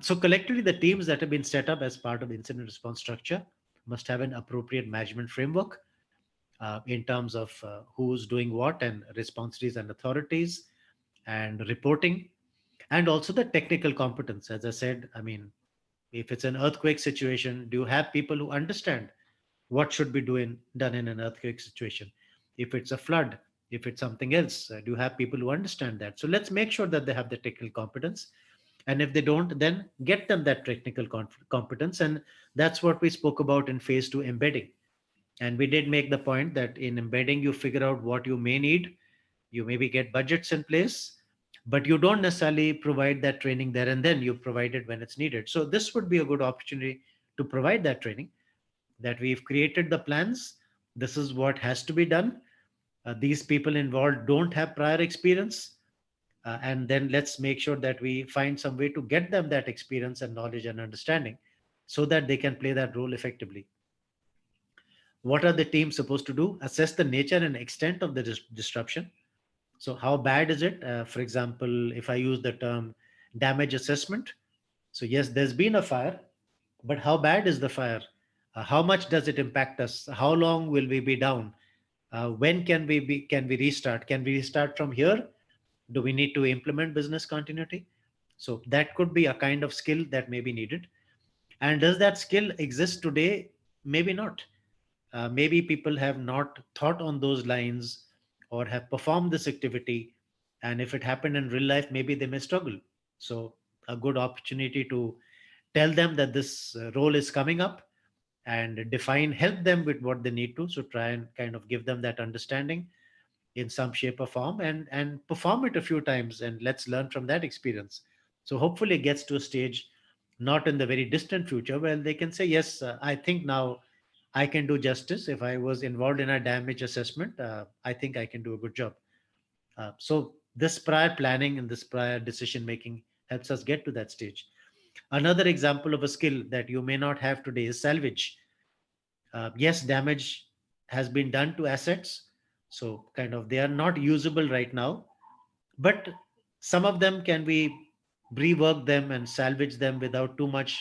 Speaker 1: So collectively, the teams that have been set up as part of the incident response structure must have an appropriate management framework in terms of who's doing what and responsibilities and authorities and reporting, and also the technical competence. As I said, I mean, if it's an earthquake situation, do you have people who understand what should be done in an earthquake situation? If it's a flood, if it's something else, do you have people who understand that? So let's make sure that they have the technical competence. And if they don't, then get them that technical competence. And that's what we spoke about in phase two, embedding. And we did make the point that in embedding, you figure out what you may need. You maybe get budgets in place, but you don't necessarily provide that training there and then. You provide it when it's needed. So this would be a good opportunity to provide that training, that we've created the plans. This is what has to be done. These people involved don't have prior experience. And then let's make sure that we find some way to get them that experience and knowledge and understanding so that they can play that role effectively. What are the teams supposed to do? Assess the nature and extent of the disruption. So, how bad is it? For example, if I use the term damage assessment, so yes, there's been a fire, but how bad is the fire? How much does it impact us? How long will we be down? When can we restart? Can we restart from here? Do we need to implement business continuity? So that could be a kind of skill that may be needed. And does that skill exist today? Maybe not. Maybe people have not thought on those lines or have performed this activity. And if it happened in real life, maybe they may struggle. So, a good opportunity to tell them that this role is coming up and define, help them with what they need to. So, try and kind of give them that understanding in some shape or form and perform it a few times and let's learn from that experience. So, hopefully, it gets to a stage not in the very distant future. Well, they can say, yes, I think now I can do justice. If I was involved in a damage assessment, I think I can do a good job. So this prior planning and this prior decision making helps us get to that stage. Another example of a skill that you may not have today is salvage. Yes, damage has been done to assets, so kind of they are not usable right now, but some of them can be rework them and salvage them without too much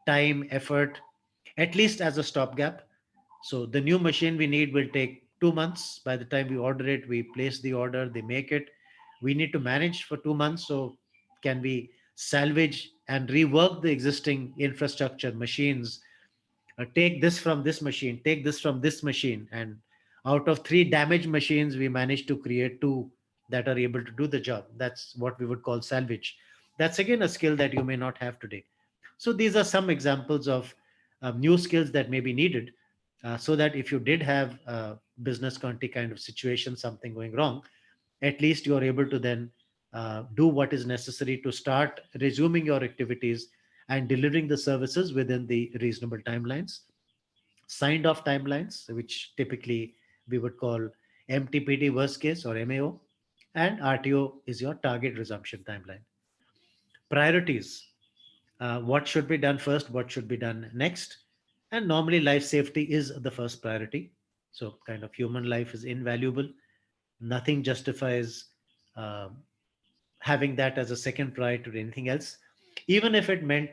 Speaker 1: time, effort, at least as a stopgap. So the new machine we need will take 2 months. By the time we order it, we place the order, they make it. We need to manage for 2 months. So can we salvage and rework the existing infrastructure, machines, take this from this machine, take this from this machine, and out of three damaged machines, we managed to create two that are able to do the job. That's what we would call salvage. That's again a skill that you may not have today. So these are some examples of new skills that may be needed, so that if you did have a business continuity kind of situation, something going wrong, at least you are able to then do what is necessary to start resuming your activities and delivering the services within the reasonable timelines, signed off timelines, which typically we would call MTPD worst case or MAO, and RTO is your target resumption timeline. Priorities, what should be done first, what should be done next. And normally, life safety is the first priority. So, kind of human life is invaluable. Nothing justifies um having that as a second priority to anything else, even if it meant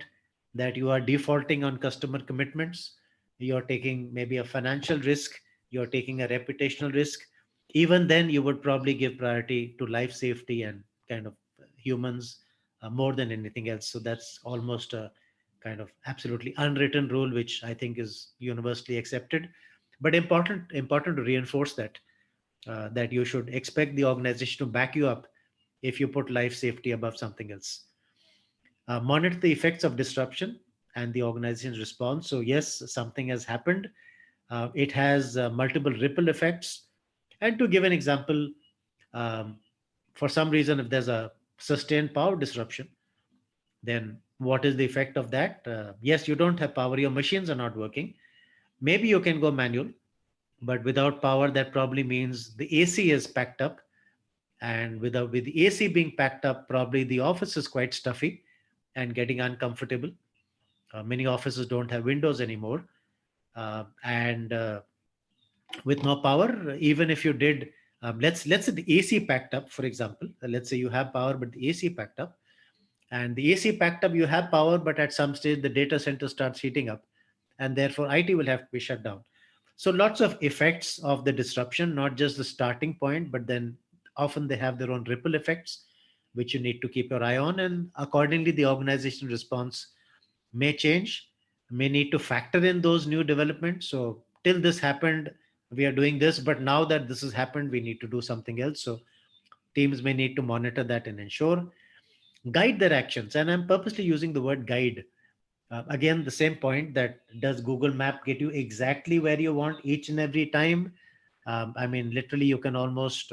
Speaker 1: that you are defaulting on customer commitments, you're taking maybe a financial risk, you're taking a reputational risk. Even then, you would probably give priority to life safety and kind of humans more than anything else. So that's almost a kind of absolutely unwritten rule, which I think is universally accepted. But important to reinforce that that you should expect the organization to back you up if you put life safety above something else. Monitor the effects of disruption and the organization's response. So, yes, something has happened. It has multiple ripple effects. And to give an example, um, for some reason, if there's a sustained power disruption, then what is the effect of that? Yes, you don't have power, your machines are not working. Maybe you can go manual, but without power, that probably means the AC is packed up, and with the AC being packed up, probably the office is quite stuffy and getting uncomfortable. Many offices don't have windows anymore, and with no power, even if you did, let's say the AC packed up, for example. Let's say you have power, but the AC packed up, and the AC packed up, you have power, but at some stage the data center starts heating up, and therefore IT will have to be shut down. So lots of effects of the disruption, not just the starting point, but then often they have their own ripple effects, which you need to keep your eye on, and accordingly the organization response may change, may need to factor in those new developments. So till this happened, we are doing this, but now that this has happened, we need to do something else. So teams may need to monitor that and ensure, guide their actions. And I'm purposely using the word guide. Again, the same point, that does Google Map get you exactly where you want each and every time? I mean, literally, you can almost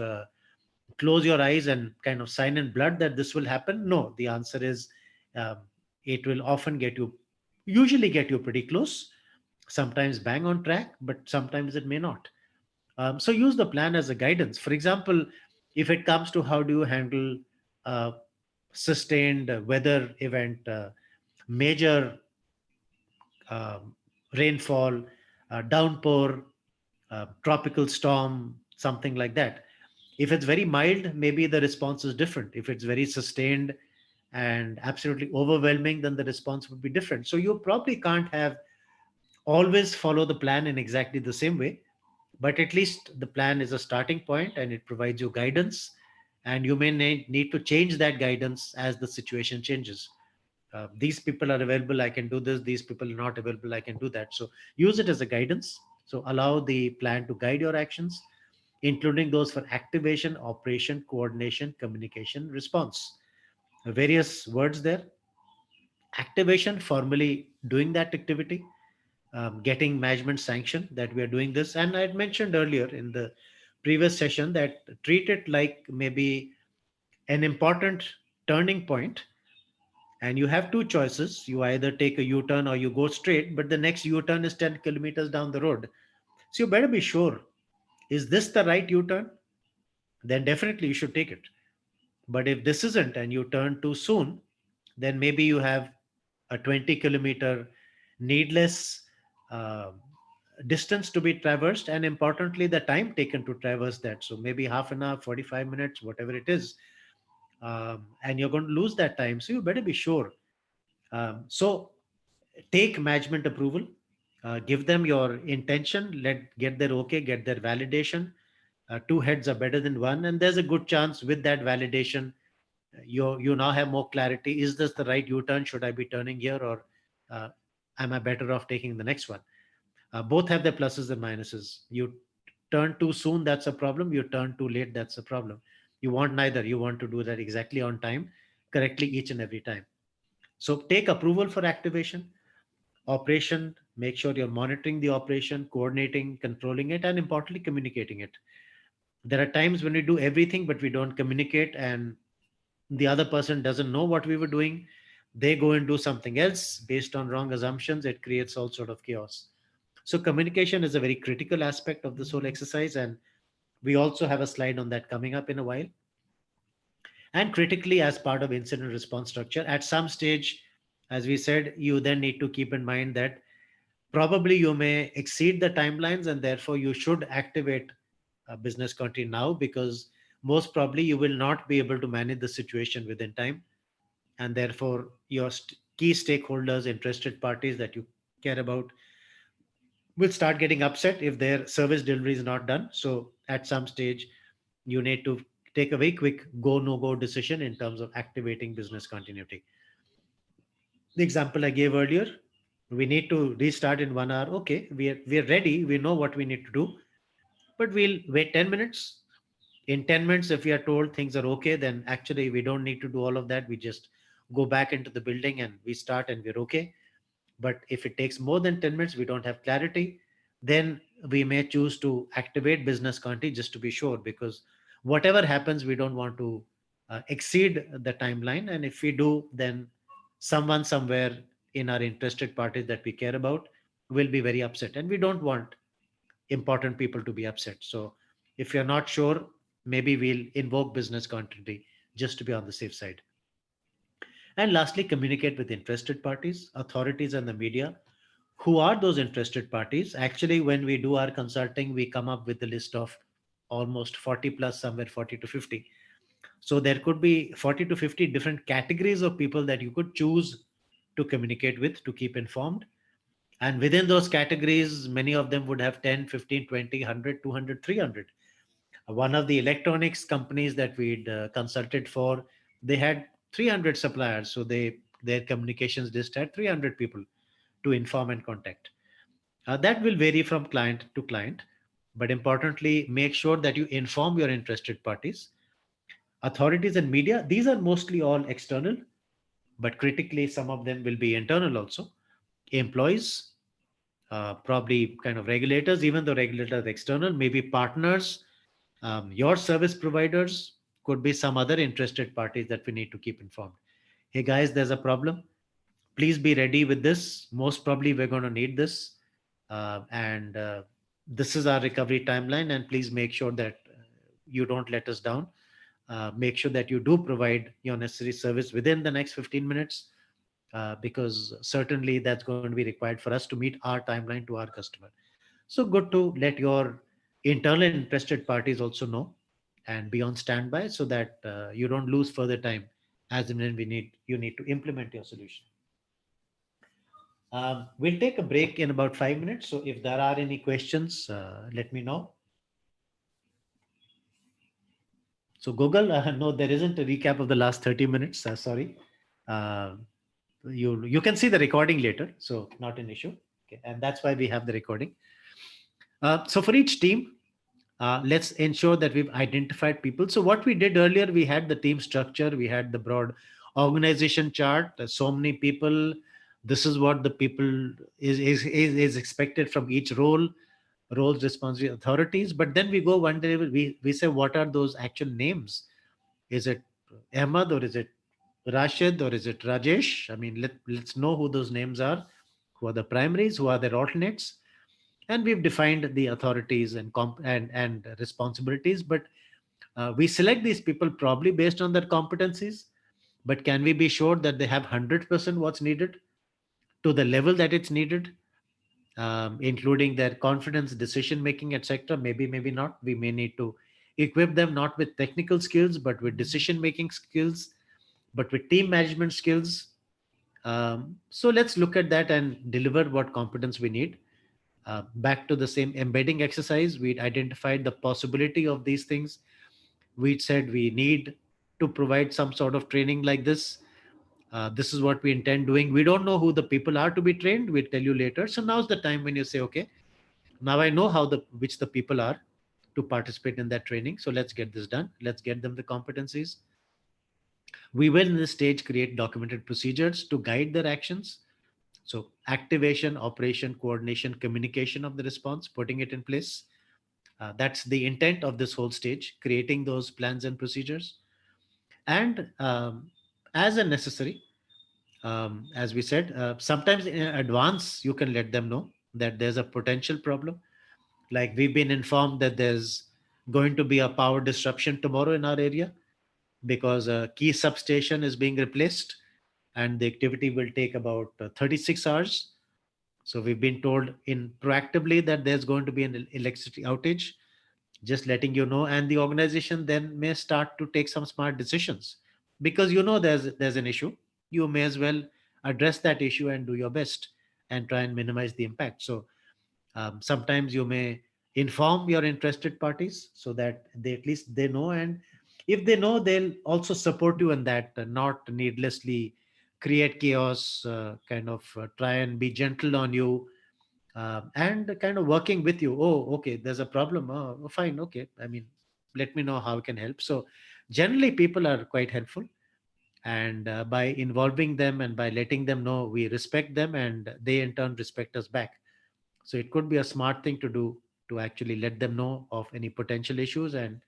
Speaker 1: close your eyes and kind of sign in blood that this will happen. No, the answer is um, it will often get you, usually get you pretty close, sometimes bang on track, but sometimes it may not. So use the plan as a guidance. For example, if it comes to how do you handle uh, sustained weather event, major rainfall, downpour, tropical storm, something like that. If it's very mild, maybe the response is different. If it's very sustained and absolutely overwhelming, then the response would be different. So you probably can't have always follow the plan in exactly the same way, but at least the plan is a starting point and it provides you guidance. And you may need to change that guidance as the situation changes. These people are available, I can do this. These people are not available, I can do that. So use it as a guidance. So allow the plan to guide your actions, including those for activation, operation, coordination, communication, response. Various words there. Activation, formally doing that activity, getting management sanction that we are doing this. And I had mentioned earlier in the previous session that treat it like maybe an important turning point, and you have two choices. You either take a U-turn or you go straight, but the next U-turn is 10 kilometers down the road. So you better be sure, is this the right U-turn? Then definitely you should take it. But if this isn't and you turn too soon, then maybe you have a 20-kilometer needless uh, distance to be traversed, and importantly, the time taken to traverse that. So maybe half an hour, 45 minutes, whatever it is, and you're going to lose that time. So you better be sure. So take management approval, give them your intention, get their okay, get their validation. Two heads are better than one, and there's a good chance with that validation you now have more clarity. Is this the right U-turn? Should I be turning here, or uh, am I better off taking the next one? Both have their pluses and minuses. You turn too soon, that's a problem. You turn too late, that's a problem. You want neither. You want to do that exactly on time, correctly each and every time. So take approval for activation. Operation, make sure you're monitoring the operation, coordinating, controlling it, and importantly, communicating it. There are times when we do everything, but we don't communicate, and the other person doesn't know what we were doing. They go and do something else based on wrong assumptions. It creates all sort of chaos. So communication is a very critical aspect of this whole exercise, and we also have a slide on that coming up in a while. And critically, as part of incident response structure, at some stage, as we said, you then need to keep in mind that probably you may exceed the timelines, and therefore you should activate a business continuity now, because most probably you will not be able to manage the situation within time, and therefore your key stakeholders, interested parties that you care about, will start getting upset if their service delivery is not done. So at some stage, you need to take a very quick go no go decision in terms of activating business continuity. The example I gave earlier, we need to restart in 1 hour. Okay, we are ready. We know what we need to do, but we'll wait 10 minutes. In 10 minutes, if we are told things are okay, then actually we don't need to do all of that. We just go back into the building and we start and we're okay. But if it takes more than 10 minutes, we don't have clarity, then we may choose to activate business continuity just to be sure, because whatever happens, we don't want to exceed the timeline. And if we do, then someone somewhere in our interested parties that we care about will be very upset. And we don't want important people to be upset. So if you're not sure, maybe we'll invoke business continuity just to be on the safe side. And lastly, communicate with interested parties, authorities, and the media. Who are those interested parties? Actually, when we do our consulting, we come up with a list of almost 40 plus, somewhere 40 to 50. So there could be 40 to 50 different categories of people that you could choose to communicate with, to keep informed. And within those categories, many of them would have 10, 15, 20, 100, 200, 300. One of the electronics companies that we'd consulted for, they had 300 suppliers. So their communications list had 300 people to inform and contact. That will vary from client to client, but importantly, make sure that you inform your interested parties, authorities, and media. These are mostly all external, but critically, some of them will be internal also. Employees, probably kind of regulators, even though regulators are external, maybe partners, your service providers, could be some other interested parties that we need to keep informed. Hey guys, there's a problem. Please be ready with this. Most probably, we're going to need this. And this is our recovery timeline. And please make sure that you don't let us down. Make sure that you do provide your necessary service within the next 15 minutes, because certainly that's going to be required for us to meet our timeline to our customer. So good to let your internal interested parties also know and be on standby, so that you don't lose further time as and when you need to implement your solution. We'll take a break in about 5 minutes. So if there are any questions, let me know. So Google, no, there isn't a recap of the last 30 minutes. Sorry. Uh, you can see the recording later, so not an issue. Okay, and that's why we have the recording. So for each team, let's ensure that we've identified people. So what we did earlier, we had the team structure, we had the broad organization chart. So many people. This is what the people is expected from each roles, responsibility, authorities. But then we go one day, we say, what are those actual names? Is it Ahmad or is it Rashid, or is it Rajesh? I mean, let's know who those names are, who are the primaries, who are their alternates. And we've defined the authorities and and responsibilities, but we select these people probably based on their competencies. But can we be sure that they have 100% what's needed to the level that it's needed, including their confidence, decision making, etc.? Maybe, maybe not. We may need to equip them not with technical skills, but with decision making skills, but with team management skills. So let's look at that and deliver what competence we need. Back to the same embedding exercise, we identified the possibility of these things. We said we need to provide some sort of training like this. This is what we intend doing. We don't know who the people are to be trained. We'll tell you later. So now's the time when you say, okay, now I know how the which the people are to participate in that training. So let's get this done. Let's get them the competencies. We will in this stage create documented procedures to guide their actions. So activation, operation, coordination, communication of the response, putting it in place. That's the intent of this whole stage, creating those plans and procedures. And as a necessary, as we said, sometimes in advance, you can let them know that there's a potential problem. Like we've been informed that there's going to be a power disruption tomorrow in our area because a key substation is being replaced and the activity will take about 36 hours. So we've been told in proactively that there's going to be an electricity outage, just letting you know. And the organization then may start to take some smart decisions because you know there's an issue. You may as well address that issue and do your best and try and minimize the impact. So sometimes you may inform your interested parties so that they at least they know, and if they know, they'll also support you in that, not needlessly create chaos, kind of try and be gentle on you, and kind of working with you. Oh, okay, there's a problem. Oh, fine, okay. I mean, let me know how I can help. So generally, people are quite helpful, and by involving them and by letting them know, we respect them, and they in turn respect us back. So it could be a smart thing to do to actually let them know of any potential issues and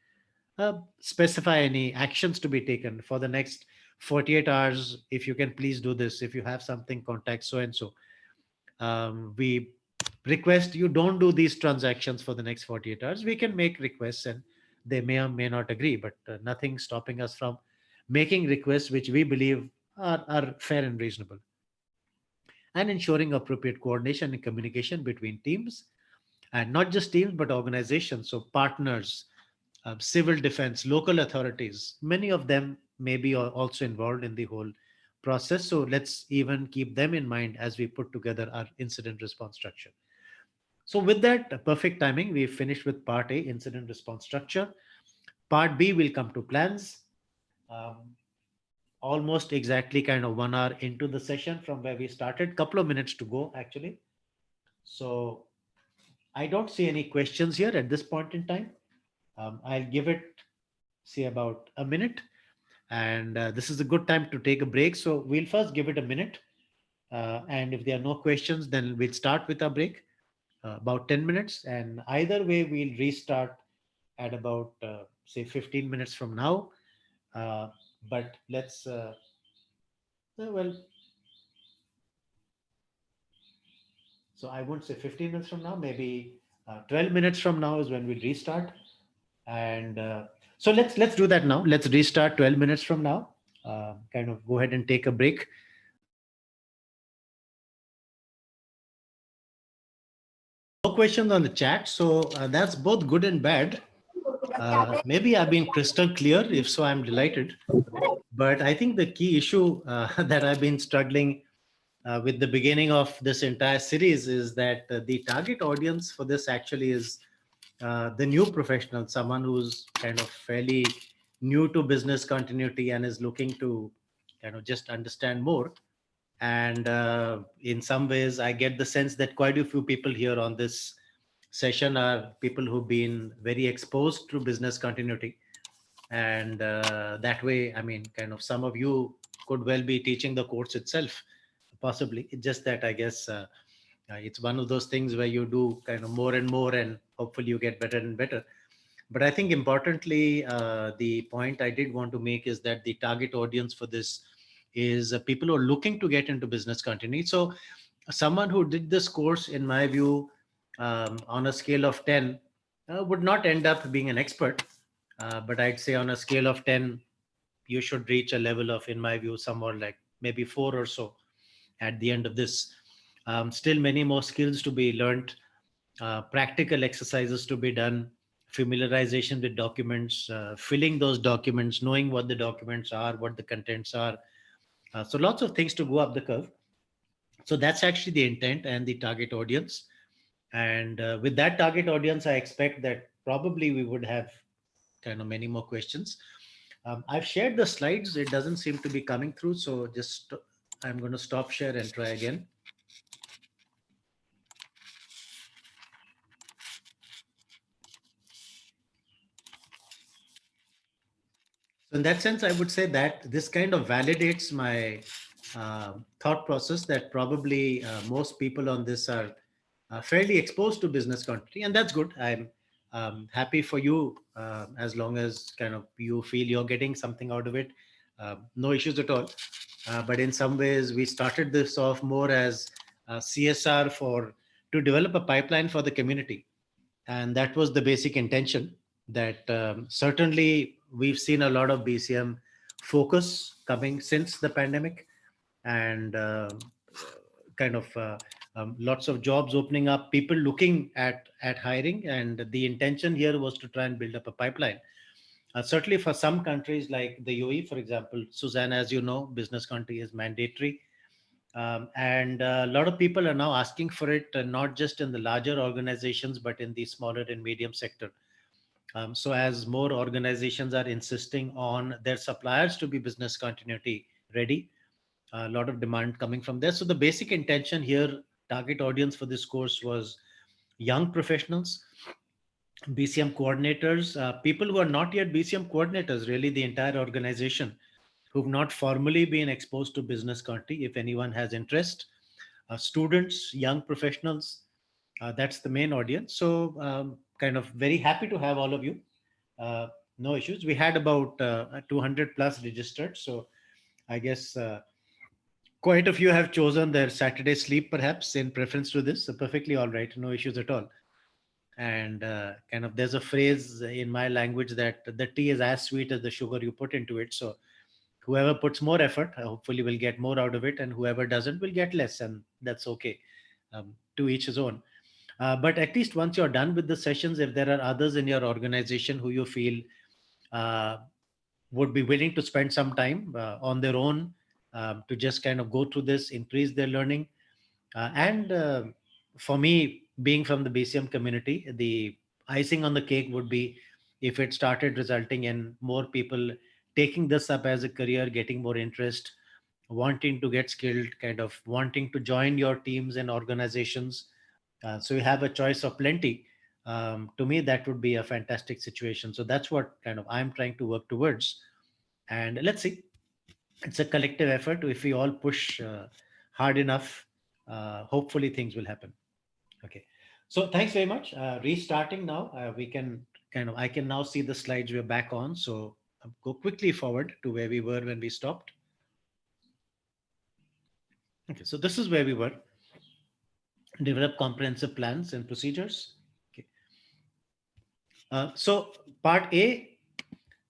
Speaker 1: specify any actions to be taken for the next 48 hours. If you can please do this. If you have something, contact so and so. We request you don't do these transactions for the next 48 hours. We can make requests and they may or may not agree, but nothing stopping us from making requests which we believe are fair and reasonable, and ensuring appropriate coordination and communication between teams, and not just teams but organizations. So partners, civil defense, local authorities, many of them may be also involved in the whole process. So let's even keep them in mind as we put together our incident response structure. So with that perfect timing, we finished with part A, incident response structure. Part B will come to plans. Um, Almost exactly kind of 1 hour into the session from where we started, couple of minutes to go actually. So I don't see any questions here at this point in time. I'll give it, say, about a minute. And this is a good time to take a break. So we'll first give it a minute. And if there are no questions, then we'll start with our break, about 10 minutes. And either way, we'll restart at about, say, 15 minutes from now. Uh, but let's, well, so I won't say 15 minutes from now, maybe 12 minutes from now is when we'll restart. And so let's do that now. Let's restart 12 minutes from now. Kind of go ahead and take a break. No questions on the chat, so that's both good and bad. Maybe I've been crystal clear. If so, I'm delighted. But I think the key issue that I've been struggling with the beginning of this entire series is that the target audience for this actually is the new professional, someone who's kind of fairly new to business continuity and is looking to kind of just understand more. And in some ways, I get the sense that quite a few people here on this session are people who've been very exposed to business continuity. And that way, I mean, kind of some of you could well be teaching the course itself, possibly. It's just that I guess it's one of those things where you do kind of more and more, and hopefully you get better and better. But I think importantly, the point I did want to make is that the target audience for this is people who are looking to get into business continuity. So someone who did this course, in my view, on a scale of 10, would not end up being an expert. But I'd say on a scale of 10, you should reach a level of, in my view, somewhat like maybe 4 or so at the end of this. Still many more skills to be learned, practical exercises to be done, familiarization with documents, filling those documents, knowing what the documents are, what the contents are. So lots of things to go up the curve. So that's actually the intent and the target audience. And with that target audience, I expect that probably we would have kind of many more questions. I've shared the slides. It doesn't seem to be coming through. So just I'm going to stop share and try again. So in that sense, I would say that this kind of validates my thought process that probably most people on this are fairly exposed to business continuity, and that's good. I'm happy for you as long as kind of you feel you're getting something out of it. No issues at all. But in some ways, we started this off more as CSR for to develop a pipeline for the community, and that was the basic intention. That certainly we've seen a lot of BCM focus coming since the pandemic, and kind of lots of jobs opening up, people looking at hiring, and the intention here was to try and build up a pipeline. Certainly for some countries like the UAE, for example, Suzanne, as you know, business country is mandatory. And a lot of people are now asking for it, not just in the larger organizations, but in the smaller and medium sector. So as more organizations are insisting on their suppliers to be business continuity ready, a lot of demand coming from there. So the basic intention here, target audience for this course was young professionals, BCM coordinators, people who are not yet BCM coordinators, really the entire organization, who've not formally been exposed to business continuity. If anyone has interest, students, young professionals, that's the main audience. So kind of very happy to have all of you. No issues. We had about 200 plus registered. So I guess quite a few have chosen their Saturday sleep, perhaps in preference to this. So perfectly all right, no issues at all. And kind of there's a phrase in my language that the tea is as sweet as the sugar you put into it. So whoever puts more effort, hopefully will get more out of it, and whoever doesn't will get less, and that's okay. To each his own. But at least once you're done with the sessions, if there are others in your organization who you feel uh, would be willing to spend some time on their own to just kind of go through this, increase their learning. And for me, being from the BCM community, the icing on the cake would be if it started resulting in more people taking this up as a career, getting more interest, wanting to get skilled, kind of wanting to join your teams and organizations. So you have a choice of plenty. To me, that would be a fantastic situation. So that's what kind of I'm trying to work towards. And let's see, it's a collective effort. If we all push hard enough, hopefully things will happen. Okay. So thanks very much. Restarting now, we can kind of, I can now see the slides we're back on. So go quickly forward to where we were when we stopped. Okay. So this is where we were. Develop comprehensive plans and procedures. Okay. So part A,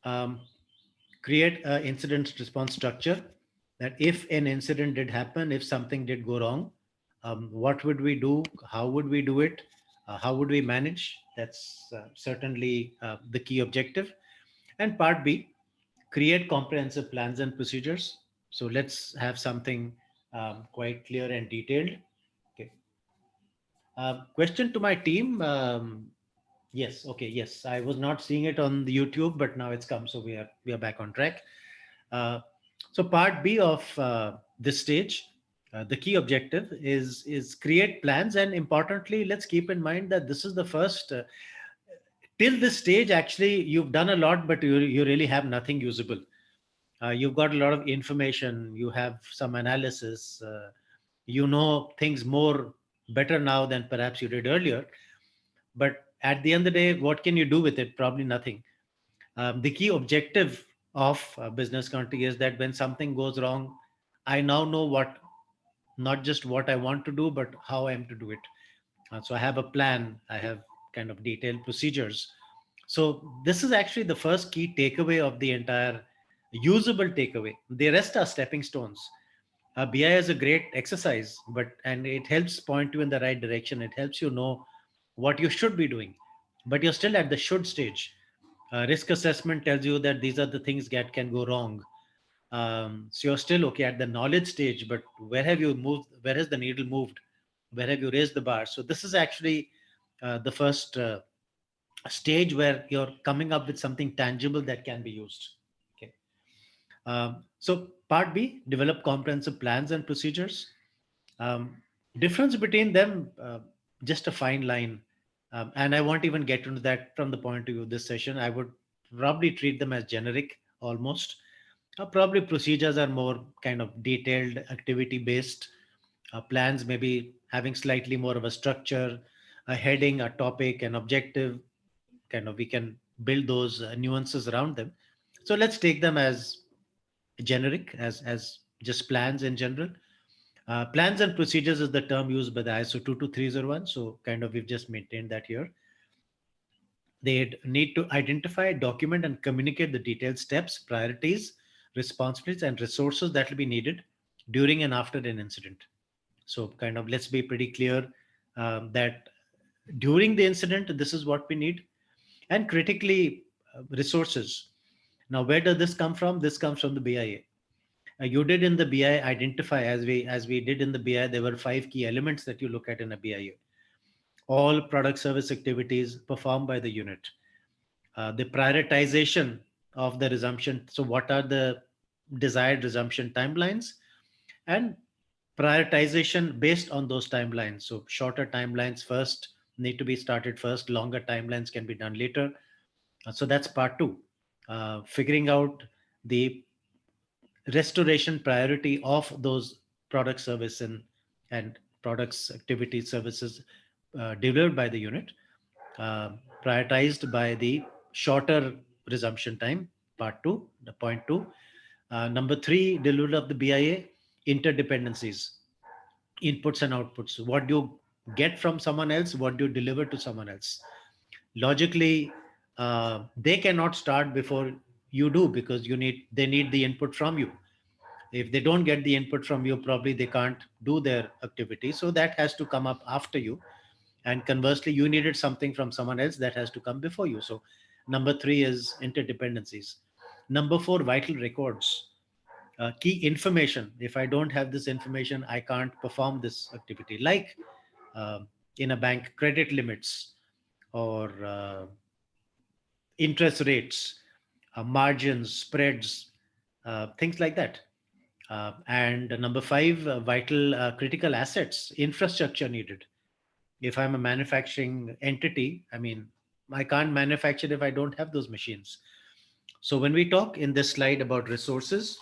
Speaker 1: um, create an incident response structure, that if an incident did happen, if something did go wrong, what would we do? How would we do it? How would we manage? That's certainly the key objective. And part B, create comprehensive plans and procedures. So let's have something quite clear and detailed. Okay. Question to my team. Yes. Okay. Yes, I was not seeing it on the YouTube, but now it's come, so we are back on track. Uh, so part B of this stage, the key objective is create plans, and importantly, let's keep in mind that this is the first. Till this stage, actually, you've done a lot, but you really have nothing usable. You've got a lot of information. You have some analysis. You know things more better now than perhaps you did earlier. But at the end of the day, what can you do with it? Probably nothing. The key objective of business continuity is that when something goes wrong, I now know what, not just what I want to do, but how I am to do it. So I have a plan, I have kind of detailed procedures. So this is actually the first key takeaway of the entire usable takeaway. The rest are stepping stones. BI is a great exercise, but and it helps point you in the right direction. It helps you know what you should be doing, but you're still at the should stage. Risk assessment tells you that these are the things that can go wrong. So you're still okay at the knowledge stage, but where have you moved? Where has the needle moved? Where have you raised the bar? So this is actually the first stage where you're coming up with something tangible that can be used. Okay. So part B, develop comprehensive plans and procedures. Um, Difference between them, just a fine line. And I won't even get into that from the point of view of this session. I would probably treat them as generic almost. Probably procedures are more kind of detailed, activity based. Plans maybe having slightly more of a structure, a heading, a topic, an objective. Kind of we can build those nuances around them. So let's take them as generic, as just plans in general. Plans and procedures is the term used by the ISO 22301. So kind of we've just maintained that here. They need to identify, document, and communicate the detailed steps, priorities, responsibilities, and resources that will be needed during and after an incident. So, kind of, let's be pretty clear that during the incident, this is what we need, and critically, resources. Now, where does this come from? This comes from the BIA. You did in the BI identify, as we did in the BI, there were 5 key elements that you look at in a BIA. All product service activities performed by the unit, the prioritization of the resumption. So, what are the desired resumption timelines, and prioritization based on those timelines. So, shorter timelines first need to be started first, longer timelines can be done later. So, that's part two. Figuring out the restoration priority of those product service and products, activity, services delivered by the unit, uh, prioritized by the shorter resumption time, part two, the point two. Number three, delivery of the BIA, interdependencies, inputs and outputs. What do you get from someone else? What do you deliver to someone else? Logically, they cannot start before you do, because they need the input from you. If they don't get the input from you, probably they can't do their activity. So that has to come up after you, and conversely you needed something from someone else that has to come before you. So number three is interdependencies. Number four, vital records, key information. If I don't have this information, I can't perform this activity, like in a bank, credit limits, or interest rates, margins, spreads, things like that. And number five, vital critical assets, infrastructure needed. If I'm a manufacturing entity, I mean, I can't manufacture if I don't have those machines. So when we talk in this slide about resources,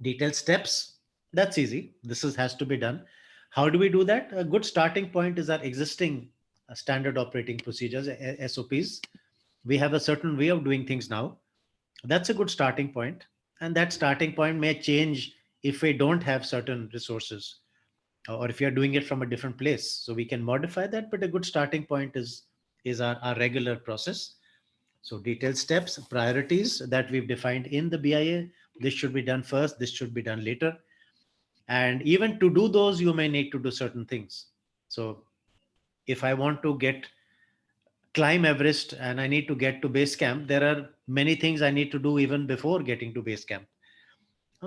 Speaker 1: detailed steps, that's easy. Has to be done. How do we do that? A good starting point is our existing standard operating procedures, SOPs. We have a certain way of doing things now. That's a good starting point. And that starting point may change if we don't have certain resources, or if you're doing it from a different place. So we can modify that, but a good starting point is our regular process. So detailed steps, priorities that we've defined in the BIA. This should be done first, this should be done later. And even to do those, you may need to do certain things. So if I want to get climb Everest and I need to get to base camp, there are many things I need to do even before getting to base camp.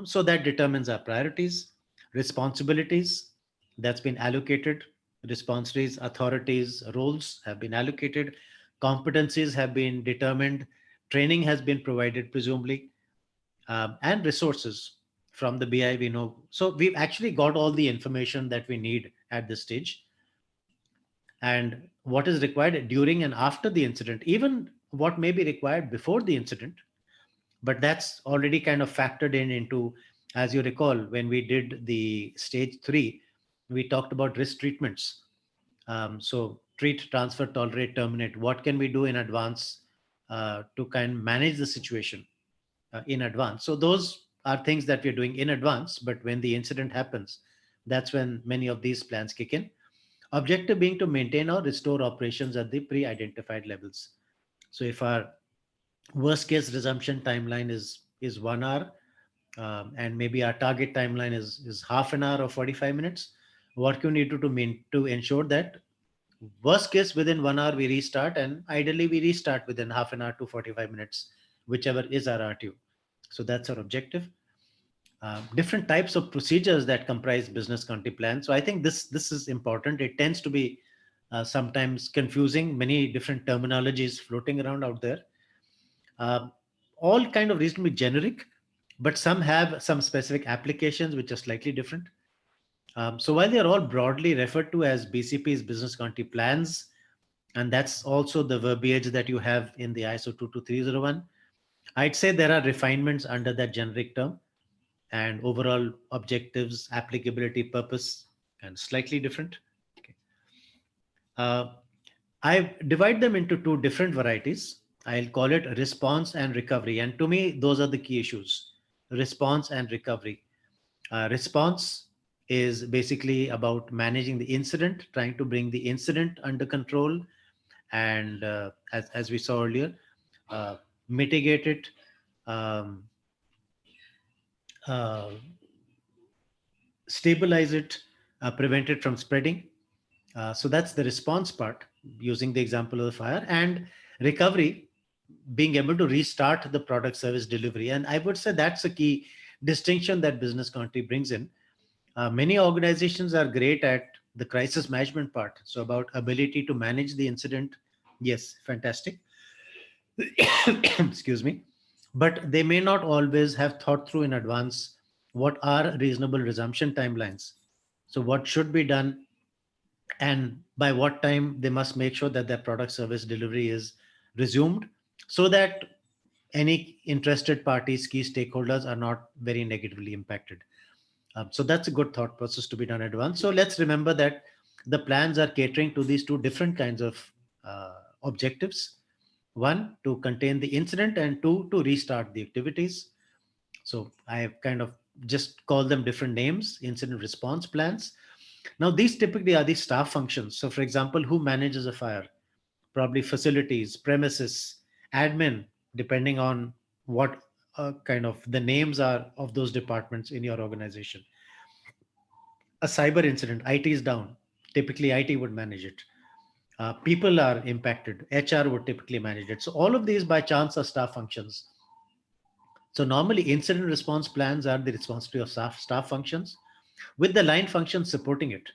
Speaker 1: So that determines our priorities, responsibilities that's been allocated, responsibilities, authorities, roles have been allocated, competencies have been determined, training has been provided, presumably, and resources from the BI we know. So we've actually got all the information that we need at this stage, and what is required during and after the incident, even what may be required before the incident, but that's already kind of factored in into, as you recall, when we did the stage three, we talked about risk treatments. So treat, transfer, tolerate, terminate. What can we do in advance to kind of manage the situation in advance? So those are things that we're doing in advance, but when the incident happens, that's when many of these plans kick in. Objective being to maintain or restore operations at the pre-identified levels. So if our worst case resumption timeline is 1 hour, and maybe our target timeline is half an hour or 45 minutes, what you need to ensure that worst case within 1 hour we restart, and ideally we restart within half an hour to 45 minutes, whichever is our RTO. So that's our objective. Different types of procedures that comprise business continuity plan. So I think this is important. It tends to be sometimes confusing, many different terminologies floating around out there, uh, all kind of reasonably generic, but some have some specific applications which are slightly different. So while they are all broadly referred to as BCP's, business continuity plans, and that's also the verbiage that you have in the ISO 22301, I'd say there are refinements under that generic term, and overall objectives, applicability, purpose, and slightly different. Okay. Uh, I divide them into two different varieties. I'll call it response and recovery. And to me, those are the key issues: response and recovery. Response is basically about managing the incident, trying to bring the incident under control, and as we saw earlier, uh, mitigate it, um, uh, stabilize it, prevent it from spreading. So that's the response part, using the example of the fire, and recovery, being able to restart the product service delivery. And I would say that's a key distinction that business continuity brings in. Many organizations are great at the crisis management part. So about ability to manage the incident, yes, fantastic. Excuse me. But they may not always have thought through in advance what are reasonable resumption timelines. So what should be done, and by what time they must make sure that their product service delivery is resumed, so that any interested parties, key stakeholders, are not very negatively impacted. So that's a good thought process to be done in advance. So let's remember that the plans are catering to these two different kinds of objectives: one, to contain the incident, and two, to restart the activities. So I have kind of just called them different names: incident response plans. Now, these typically are the staff functions. So, for example, who manages a fire? Probably facilities, premises, admin, depending on what kind of the names are of those departments in your organization. A cyber incident, IT is down. Typically, IT would manage it. People are impacted. HR would typically manage it. So, all of these by chance are staff functions. So, normally, incident response plans are the responsibility of staff functions, with the line functions supporting it.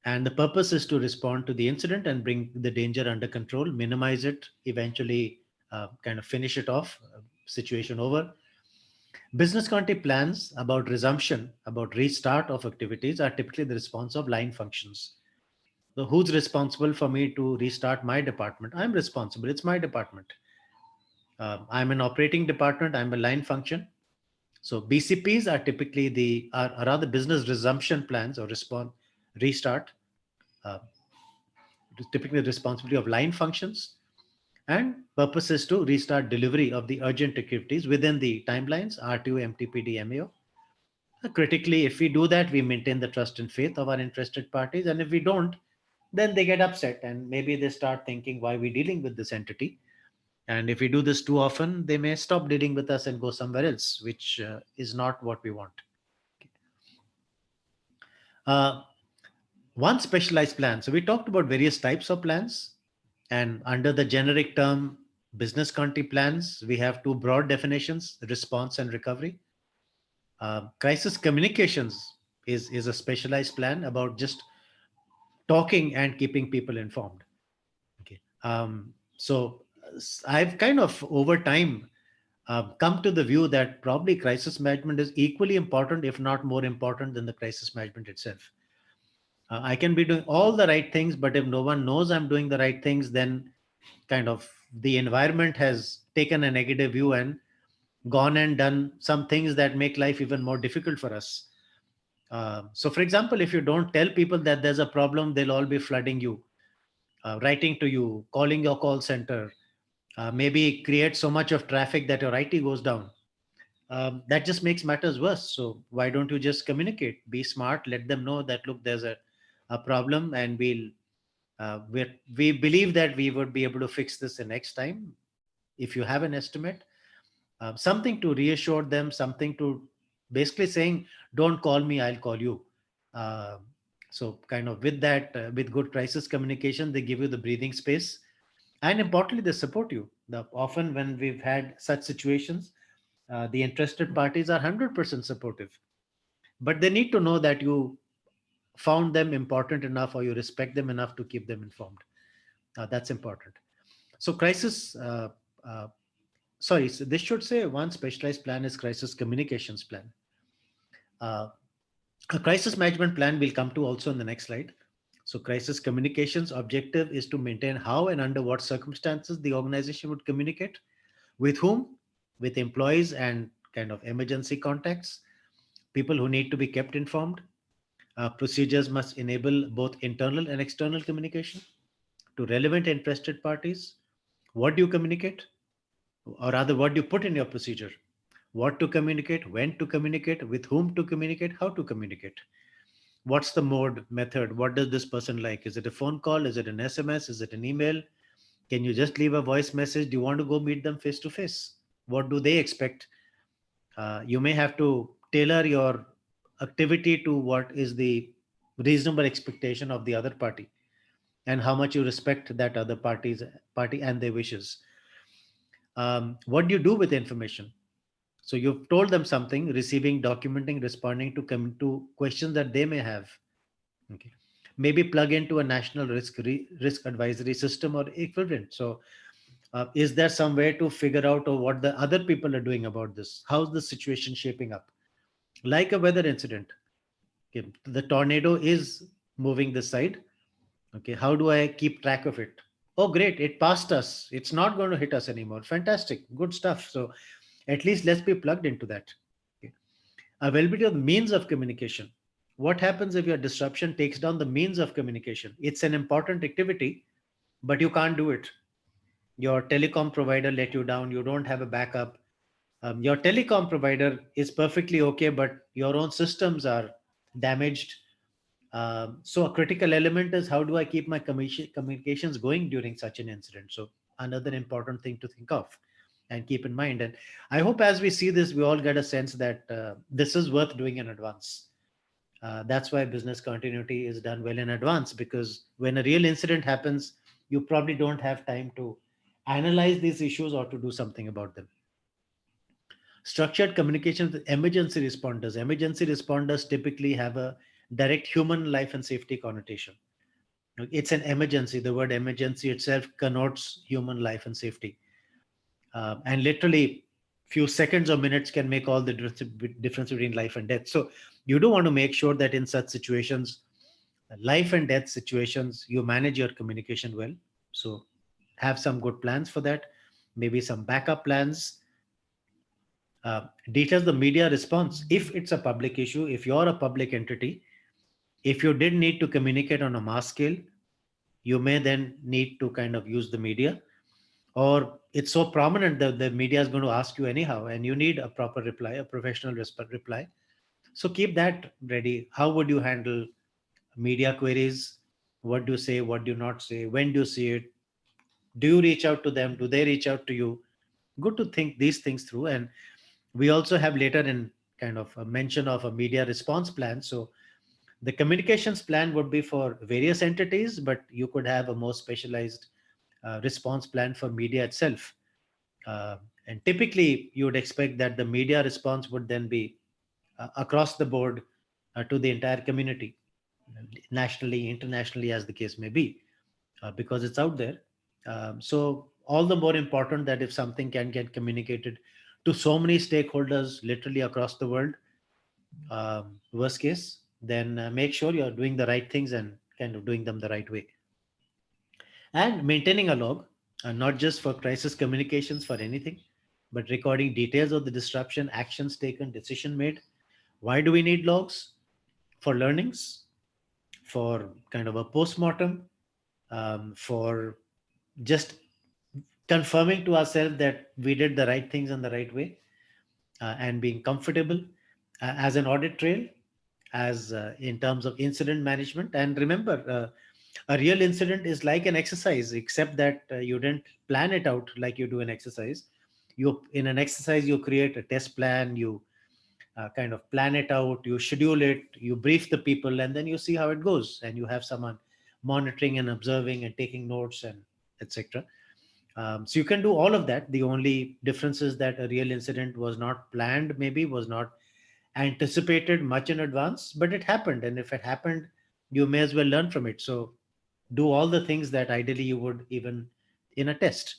Speaker 1: And the purpose is to respond to the incident and bring the danger under control, minimize it, eventually kind of finish it off, situation over. Business continuity plans about resumption, about restart of activities, are typically the response of line functions. So who's responsible for me to restart my department? I'm responsible. It's my department. I'm an operating department. I'm a line function. So BCPs are typically are rather business resumption plans or restart. Uh, Typically the responsibility of line functions, and purpose is to restart delivery of the urgent activities within the timelines RTO, MTPD, MAO. Critically, if we do that, we maintain the trust and faith of our interested parties, and if we don't, then they get upset and maybe they start thinking, why are we dealing with this entity? And if we do this too often, they may stop dealing with us and go somewhere else, which is not what we want. uh, One specialized plan. So we talked about various types of plans, and under the generic term business continuity plans, we have two broad definitions: response and recovery. Crisis communications is a specialized plan about just talking and keeping people informed. Okay. I've kind of over time come to the view that probably crisis management is equally important, if not more important, than the crisis management itself. I can be doing all the right things, but if no one knows I'm doing the right things, then kind of the environment has taken a negative view and gone and done some things that make life even more difficult for us. So, for example, if you don't tell people that there's a problem, they'll all be flooding you, writing to you, calling your call center, maybe create so much of traffic that your IT goes down. that just makes matters worse. So why don't you just communicate? Be smart. Let them know that look, there's a problem, and we believe that we would be able to fix this the next time. If you have an estimate, something to reassure them, something to basically saying, "Don't call me, I'll call you." Uh, so kind of with that, with good crisis communication, they give you the breathing space, and importantly, they support you. Often when we've had such situations, the interested parties are 100% supportive, but they need to know that you found them important enough or you respect them enough to keep them informed. That's important. So crisis sorry, so this should say one specialized plan is crisis communications plan. uh, a crisis management plan will come to also in the next slide. So crisis communications objective is to maintain how and under what circumstances the organization would communicate, with whom, with employees and kind of emergency contacts, people who need to be kept informed. Procedures must enable both internal and external communication to relevant interested parties. What do you communicate? Or rather, what do you put in your procedure? What to communicate, when to communicate, with whom to communicate, how to communicate. What's the mode, method? What does this person like? Is it a phone call? Is it an SMS? Is it an email? Can you just leave a voice message? Do you want to go meet them face to face? What do they expect? You may have to tailor your activity to what is the reasonable expectation of the other party and how much you respect that other party and their wishes. What do you do with the information? So you've told them something, receiving, documenting, responding to come to questions that they may have. Okay, maybe plug into a national risk advisory system or equivalent. So is there some way to figure out or what the other people are doing about this? How's the situation shaping up? Like a weather incident. Okay, the tornado is moving this side. Okay, how do I keep track of it? Oh, great, it passed us. It's not going to hit us anymore. Fantastic, good stuff. So at least let's be plugged into that. Okay. Availability of means of communication. What happens if your disruption takes down the means of communication? It's an important activity, but you can't do it. Your telecom provider let you down. You don't have a backup. Your telecom provider is perfectly okay, but your own systems are damaged. So a critical element is how do I keep my communications going during such an incident? So another important thing to think of and keep in mind. And I hope as we see this, we all get a sense that this is worth doing in advance. That's why business continuity is done well in advance, because when a real incident happens, you probably don't have time to analyze these issues or to do something about them. Structured communication with emergency responders. Emergency responders typically have a direct human life and safety connotation. It's an emergency. The word emergency itself connotes human life and safety. And literally, few seconds or minutes can make all the difference between life and death. So you do want to make sure that in such situations, life and death situations, you manage your communication well. So have some good plans for that, maybe some backup plans. Details the media response. If it's a public issue, if you're a public entity, if you did need to communicate on a mass scale, you may then need to kind of use the media. Or it's so prominent that the media is going to ask you anyhow, and you need a proper reply, a professional reply. So keep that ready. How would you handle media queries? What do you say? What do you not say? When do you see it? Do you reach out to them? Do they reach out to you? Good to think these things through. And we also have later in kind of a mention of a media response plan. So the communications plan would be for various entities, but you could have a more specialized response plan for media itself. Uh, and typically, you would expect that the media response would then be across the board to the entire community, nationally, internationally, as the case may be, because it's out there. So, all the more important that if something can get communicated to so many stakeholders, literally across the world, worst case, then make sure you're doing the right things and kind of doing them the right way. And maintaining a log, not just for crisis communications for anything, but recording details of the disruption, actions taken, decision made. Why do we need logs? For learnings, for kind of a postmortem, for just confirming to ourselves that we did the right things in the right way. and being comfortable as an audit trail, as in terms of incident management. And remember, a real incident is like an exercise, except that you didn't plan it out like you do an exercise. You in an exercise, you create a test plan, you kind of plan it out, you schedule it, you brief the people, and then you see how it goes, and you have someone monitoring and observing and taking notes and etc. So you can do all of that. The only difference is that a real incident was not planned, maybe was not anticipated much in advance, but it happened. And if it happened, you may as well learn from it. So do all the things that ideally you would even in a test.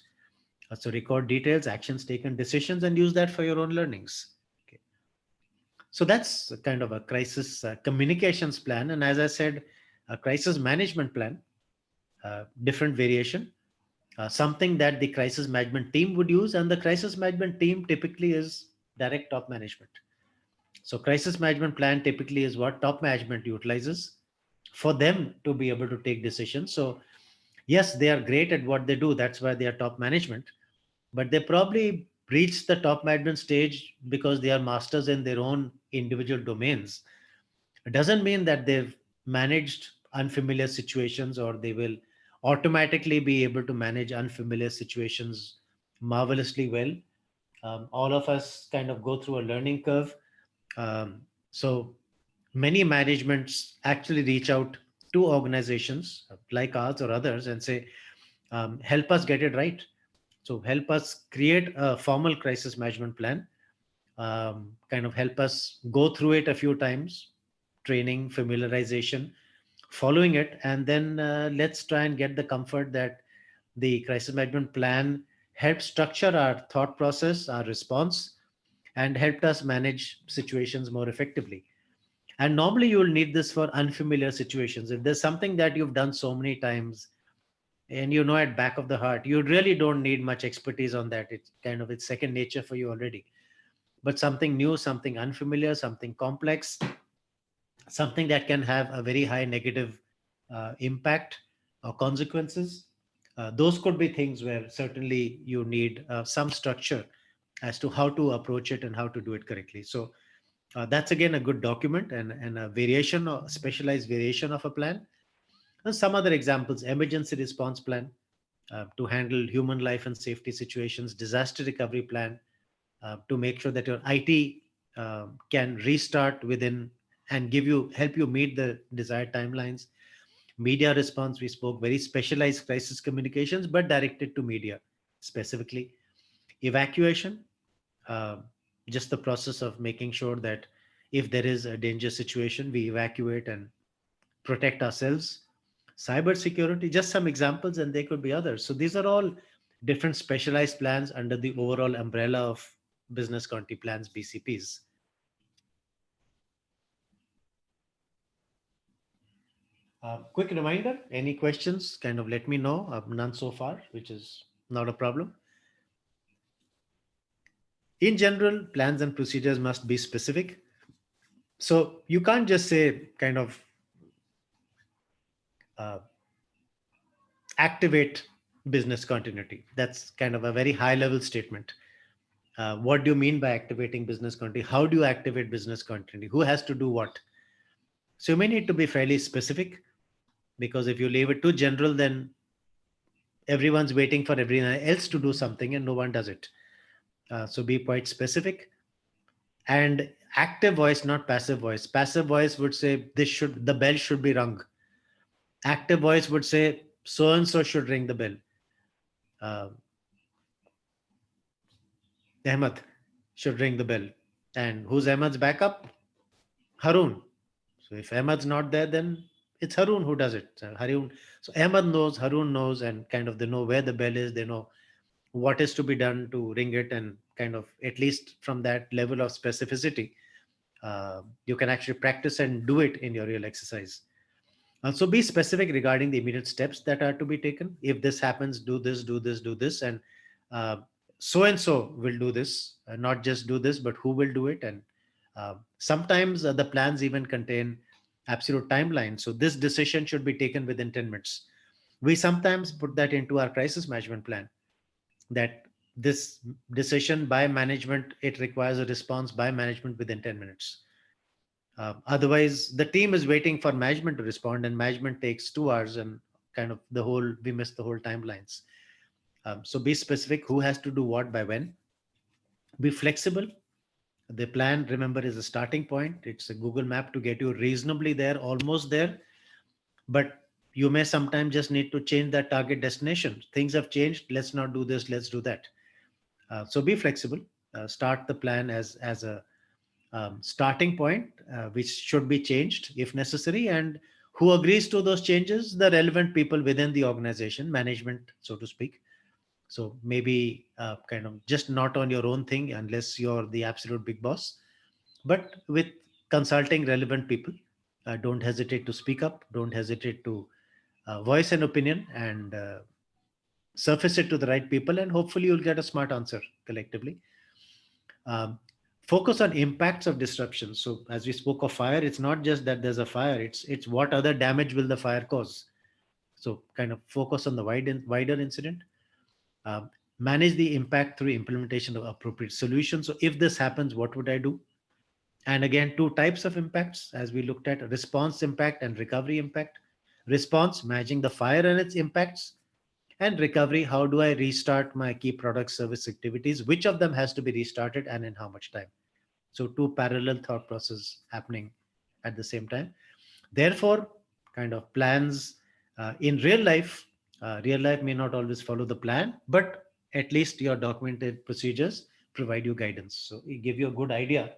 Speaker 1: So record details, actions taken, decisions, and use that for your own learnings. Okay. So that's a kind of a crisis communications plan. And as I said, a crisis management plan, different variation, something that the crisis management team would use. And the crisis management team typically is direct top management. So crisis management plan typically is what top management utilizes for them to be able to take decisions. So yes, they are great at what they do. That's why they are top management. But they probably reach the top management stage because they are masters in their own individual domains. It doesn't mean that they've managed unfamiliar situations or they will automatically be able to manage unfamiliar situations marvelously well. All of us kind of go through a learning curve. So many managements actually reach out to organizations like ours or others and say, help us get it right. So help us create a formal crisis management plan, kind of help us go through it a few times, training, familiarization, following it, and then let's try and get the comfort that the crisis management plan helped structure our thought process, our response, and helped us manage situations more effectively. And normally you will need this for unfamiliar situations. If there's something that you've done so many times and you know at back of the heart, you really don't need much expertise on that. It's kind of it's second nature for you already. But something new, something unfamiliar, something complex, something that can have a very high negative impact or consequences, those could be things where certainly you need some structure as to how to approach it and how to do it correctly. So that's again a good document and a variation or specialized variation of a plan. And some other examples: emergency response plan to handle human life and safety situations, disaster recovery plan to make sure that your IT can restart within and give you help you meet the desired timelines. Media response, we spoke very specialized crisis communications, but directed to media specifically. Evacuation, uh, just the process of making sure that if there is a danger situation, we evacuate and protect ourselves. Cyber security, just some examples, and there could be others. So these are all different specialized plans under the overall umbrella of business continuity plans, BCPs. Quick reminder, any questions, kind of let me know. None so far, which is not a problem. In general, plans and procedures must be specific. So you can't just say kind of uh, activate business continuity. That's kind of a very high level statement. What do you mean by activating business continuity? How do you activate business continuity? Who has to do what? So you may need to be fairly specific, because if you leave it too general, then everyone's waiting for everyone else to do something and no one does it. So be quite specific. And active voice, not passive voice. Passive voice would say the bell should be rung. Active voice would say so and so should ring the bell. Uh, Ahmed should ring the bell. And who's Ahmed's backup? Harun. So if Ahmed's not there, then it's Harun who does it. So Harun. So Ahmed knows, Harun knows, and kind of they know where the bell is. They know what is to be done to ring it, and kind of at least from that level of specificity, you can actually practice and do it in your real exercise. So be specific regarding the immediate steps that are to be taken. If this happens, do this, do this, do this, and uh, so and so will do this. Not just do this, but who will do it. And sometimes the plans even contain absolute timelines. So this decision should be taken within 10 minutes. We sometimes put that into our crisis management plan, that this decision by management, it requires a response by management within 10 minutes. Otherwise, the team is waiting for management to respond, and management takes 2 hours, and kind of we miss the whole timelines. So be specific who has to do what by when. Be flexible. The plan, remember, is a starting point. It's a Google map to get you reasonably there, almost there. But you may sometimes just need to change that target destination. Things have changed. Let's not do this. Let's do that. So be flexible. Start the plan as a starting point, which should be changed if necessary. And who agrees to those changes? The relevant people within the organization, management, so to speak. So maybe kind of just not on your own thing unless you're the absolute big boss, but with consulting relevant people. Don't hesitate to speak up. Don't hesitate to voice an opinion, and surface it to the right people, and hopefully you'll get a smart answer collectively. Um, Focus on impacts of disruption. So as we spoke of fire, it's not just that there's a fire, it's what other damage will the fire cause. So kind of focus on the wider incident. Um, Manage the impact through implementation of appropriate solutions. So if this happens, what would I do? And again, two types of impacts as we looked at: response impact and recovery impact. Response, managing the fire and its impacts, and recovery, how do I restart my key product service activities? Which of them has to be restarted and in how much time? So two parallel thought process happening at the same time. Therefore, kind of plans in real life may not always follow the plan, but at least your documented procedures provide you guidance. So it give you a good idea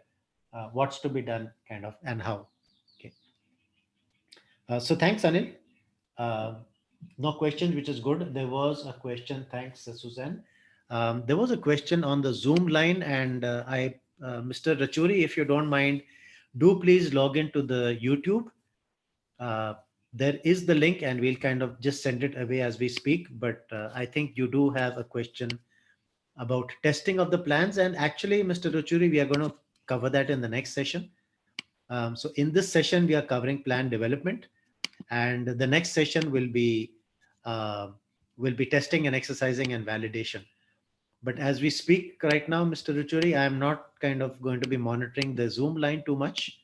Speaker 1: what's to be done, kind of, and how. Okay. So thanks, Anil. Uh, no questions, which is good. There was a question. Thanks, Suzanne. There was a question on the Zoom line, and Mr. Rachuri, if you don't mind, do please log into the YouTube. Uh, there is the link, and we'll kind of just send it away as we speak. But I think you do have a question about testing of the plans, and actually, Mr. Rachuri, we are going to cover that in the next session. So in this session, we are covering plan development, and the next session uh, will be testing and exercising and validation. But as we speak right now, Mr. Ruchuri, I am not kind of going to be monitoring the Zoom line too much.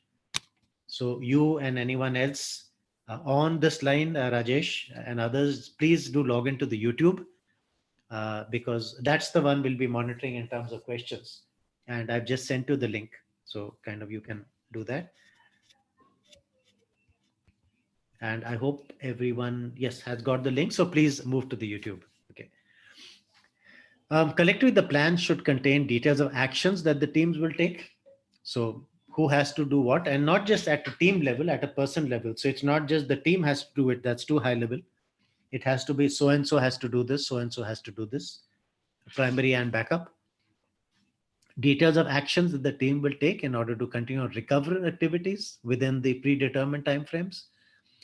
Speaker 1: So you and anyone else on this line, Rajesh and others, please do log into the YouTube, because that's the one we'll be monitoring in terms of questions. And I've just sent you the link. So kind of you can do that. And I hope everyone, yes, has got the link. So please move to the YouTube. Okay. Collectively, the plan should contain details of actions that the teams will take. So who has to do what, and not just at a team level, at a person level. So it's not just the team has to do it. That's too high level. It has to be so and so has to do this, so and so has to do this, primary and backup. Details of actions that the team will take in order to continue recovery activities within the predetermined timeframes,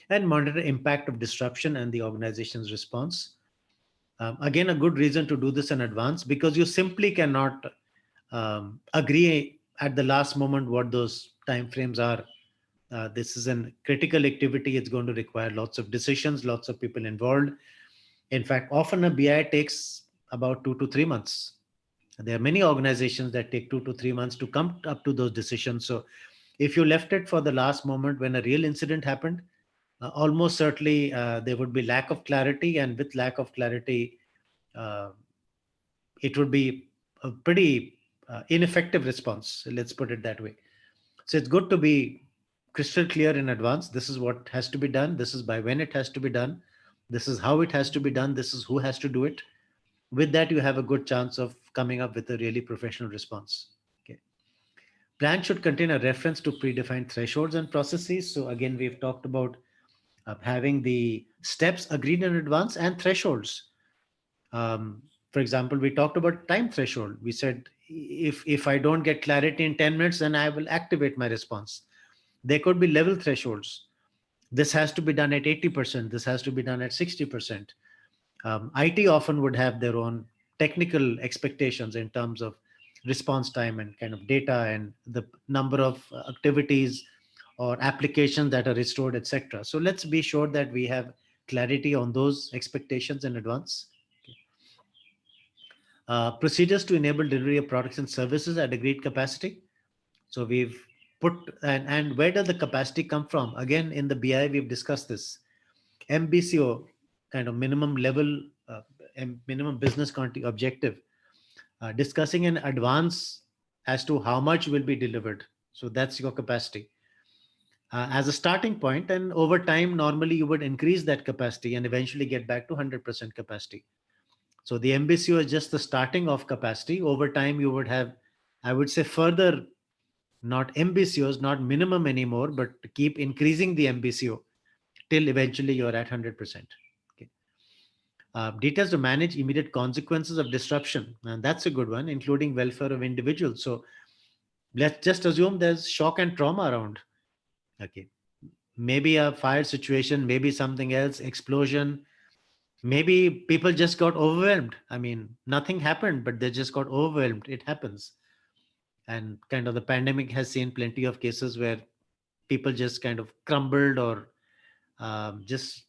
Speaker 1: and monitor impact of disruption and the organization's response. Again, a good reason to do this in advance, because you simply cannot agree at the last moment what those timeframes are. This is a critical activity. It's going to require lots of decisions, lots of people involved. In fact, often a BI takes about 2 to 3 months. There are many organizations that take 2 to 3 months to come up to those decisions. So if you left it for the last moment when a real incident happened, almost certainly there would be lack of clarity, and with lack of clarity, uh, it would be a pretty ineffective response. Let's put it that way. So it's good to be crystal clear in advance. This is what has to be done. This is by when it has to be done. This is how it has to be done. This is who has to do it. With that, you have a good chance of coming up with a really professional response. Okay. Plan should contain a reference to predefined thresholds and processes. So again, we've talked about having the steps agreed in advance and thresholds. For example, we talked about time threshold. We said if I don't get clarity in 10 minutes, then I will activate my response. There could be level thresholds. This has to be done at 80%. This has to be done at 60%. IT often would have their own technical expectations in terms of response time and kind of data and the number of activities or applications that are restored, etc. So let's be sure that we have clarity on those expectations in advance. Procedures to enable delivery of products and services at agreed capacity. So we've put, and where does the capacity come from? Again, in the BI, we've discussed this. MBCO, kind of minimum level, minimum business continuity objective, discussing in advance as to how much will be delivered. So that's your capacity as a starting point. And over time, normally you would increase that capacity and eventually get back to 100% capacity. So the MBCO is just the starting of capacity. Over time, you would have, I would say, further, not MBCOs, not minimum anymore, but keep increasing the MBCO till eventually you're at 100%. Okay. Details to manage immediate consequences of disruption. And that's a good one, including welfare of individuals. So let's just assume there's shock and trauma around. Okay. Maybe a fire situation, maybe something else, explosion. Maybe people just got overwhelmed. I mean, nothing happened, but they just got overwhelmed. It happens. And kind of the pandemic has seen plenty of cases where people just kind of crumbled or just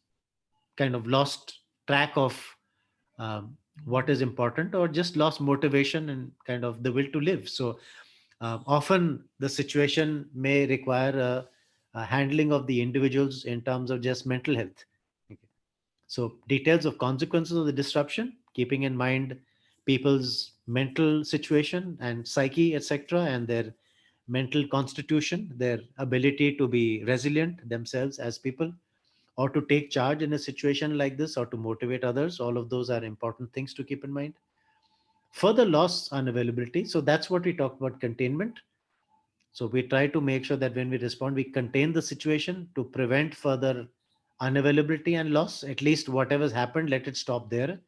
Speaker 1: kind of lost track of what is important, or just lost motivation and kind of the will to live. So often the situation may require a handling of the individuals in terms of just mental health. Okay. So details of consequences of the disruption, keeping in mind people's mental situation and psyche, etc., and their mental constitution, their ability to be resilient themselves as people, or to take charge in a situation like this, or to motivate others. All of those are important things to keep in mind. Further loss unavailability. So that's what we talked about, containment. So we try to make sure that when we respond, we contain the situation to prevent further unavailability and loss. At least whatever's happened, let it stop there.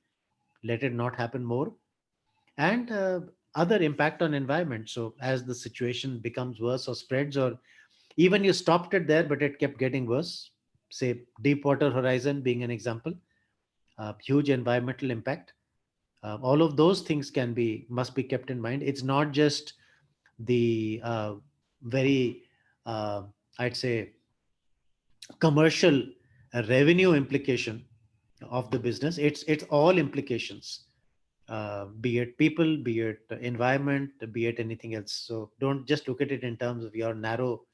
Speaker 1: Let it not happen more. And other impact on environment. So as the situation becomes worse or spreads, or even you stopped it there, but it kept getting worse. Say Deepwater Horizon being an example, huge environmental impact. All of those things must be kept in mind. It's not just the very, uh, I'd say, commercial revenue implication of the business. It's all implications, be it people, be it environment, be it anything else. So don't just look at it in terms of your narrow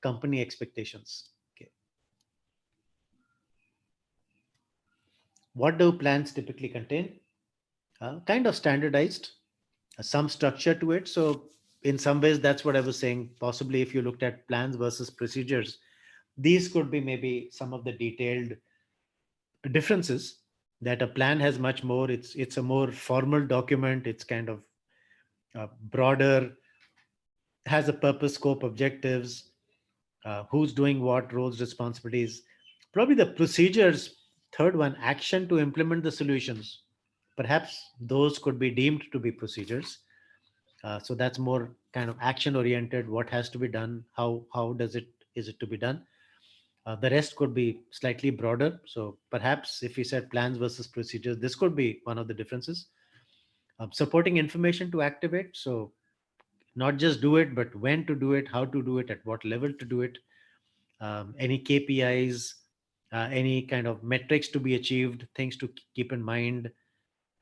Speaker 1: company expectations. Okay. What do plans typically contain? Kind of standardized, some structure to it. So in some ways, that's what I was saying. Possibly if you looked at plans versus procedures, these could be maybe some of the detailed differences. That a plan has much more. It's a more formal document. It's kind of broader, has a purpose, scope, objectives, who's doing what, roles, responsibilities. Probably the procedures, third one, action to implement the solutions. Perhaps those could be deemed to be procedures. So that's more kind of action oriented. What has to be done? How does it is it to be done? The rest could be slightly broader. So perhaps if we said plans versus procedures, this could be one of the differences. Supporting information to activate. So not just do it, but when to do it, how to do it, at what level to do it, any KPIs, any kind of metrics to be achieved, things to keep in mind.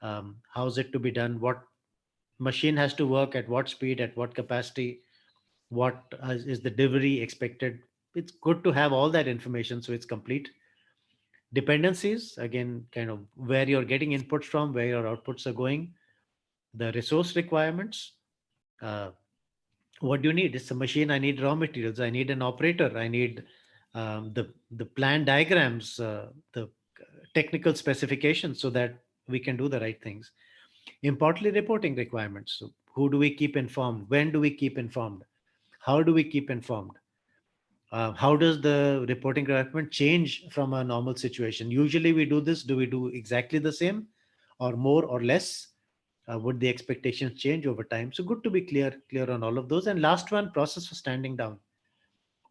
Speaker 1: How's it to be done? What machine has to work at what speed, at what capacity, what is the delivery expected. It's good to have all that information so it's complete. Dependencies, again, kind of where you're getting inputs from, where your outputs are going, the resource requirements. Uh, what do you need? It's a machine. I need raw materials. I need an operator. I need the plan diagrams, the technical specifications, so that we can do the right things. Importantly, reporting requirements. So who do we keep informed? When do we keep informed? How do we keep informed? How does the reporting requirement change from a normal situation? Usually we do this. Do we do exactly the same, or more or less? Would the expectations change over time? So good to be clear on all of those. And last one, process for standing down.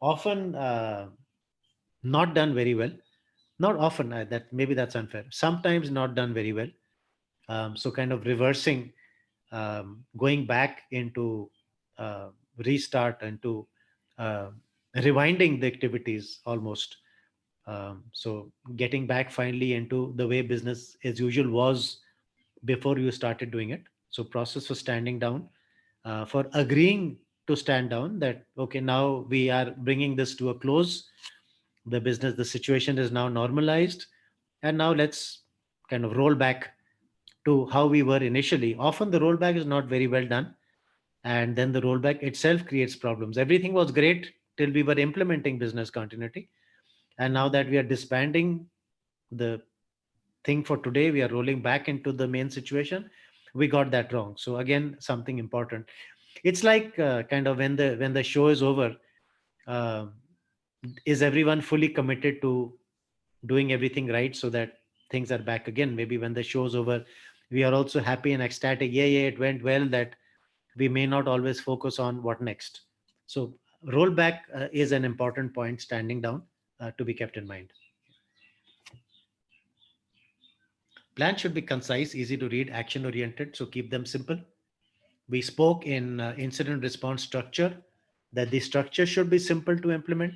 Speaker 1: Often not done very well. Not often. That maybe that's unfair. Sometimes not done very well. So kind of reversing, going back into restart, and to uh, rewinding the activities almost. So getting back finally into the way business as usual was before you started doing it. So process for standing down, for agreeing to stand down, that okay, now we are bringing this to a close. The business, the situation is now normalized, and now let's kind of roll back to how we were initially. Often the rollback is not very well done, and then the rollback itself creates problems. Everything was great till we were implementing business continuity, and now that we are disbanding the thing for today, we are rolling back into the main situation, we got that wrong. So again, something important. It's like kind of when the show is over, uh, is everyone fully committed to doing everything right so that things are back again? Maybe when the show's over, we are also happy and ecstatic, yeah, yeah, it went well, that we may not always focus on what next. So rollback is an important point, standing down, to be kept in mind. Plans should be concise, easy to read, action oriented, so keep them simple. We spoke in incident response structure that the structure should be simple to implement,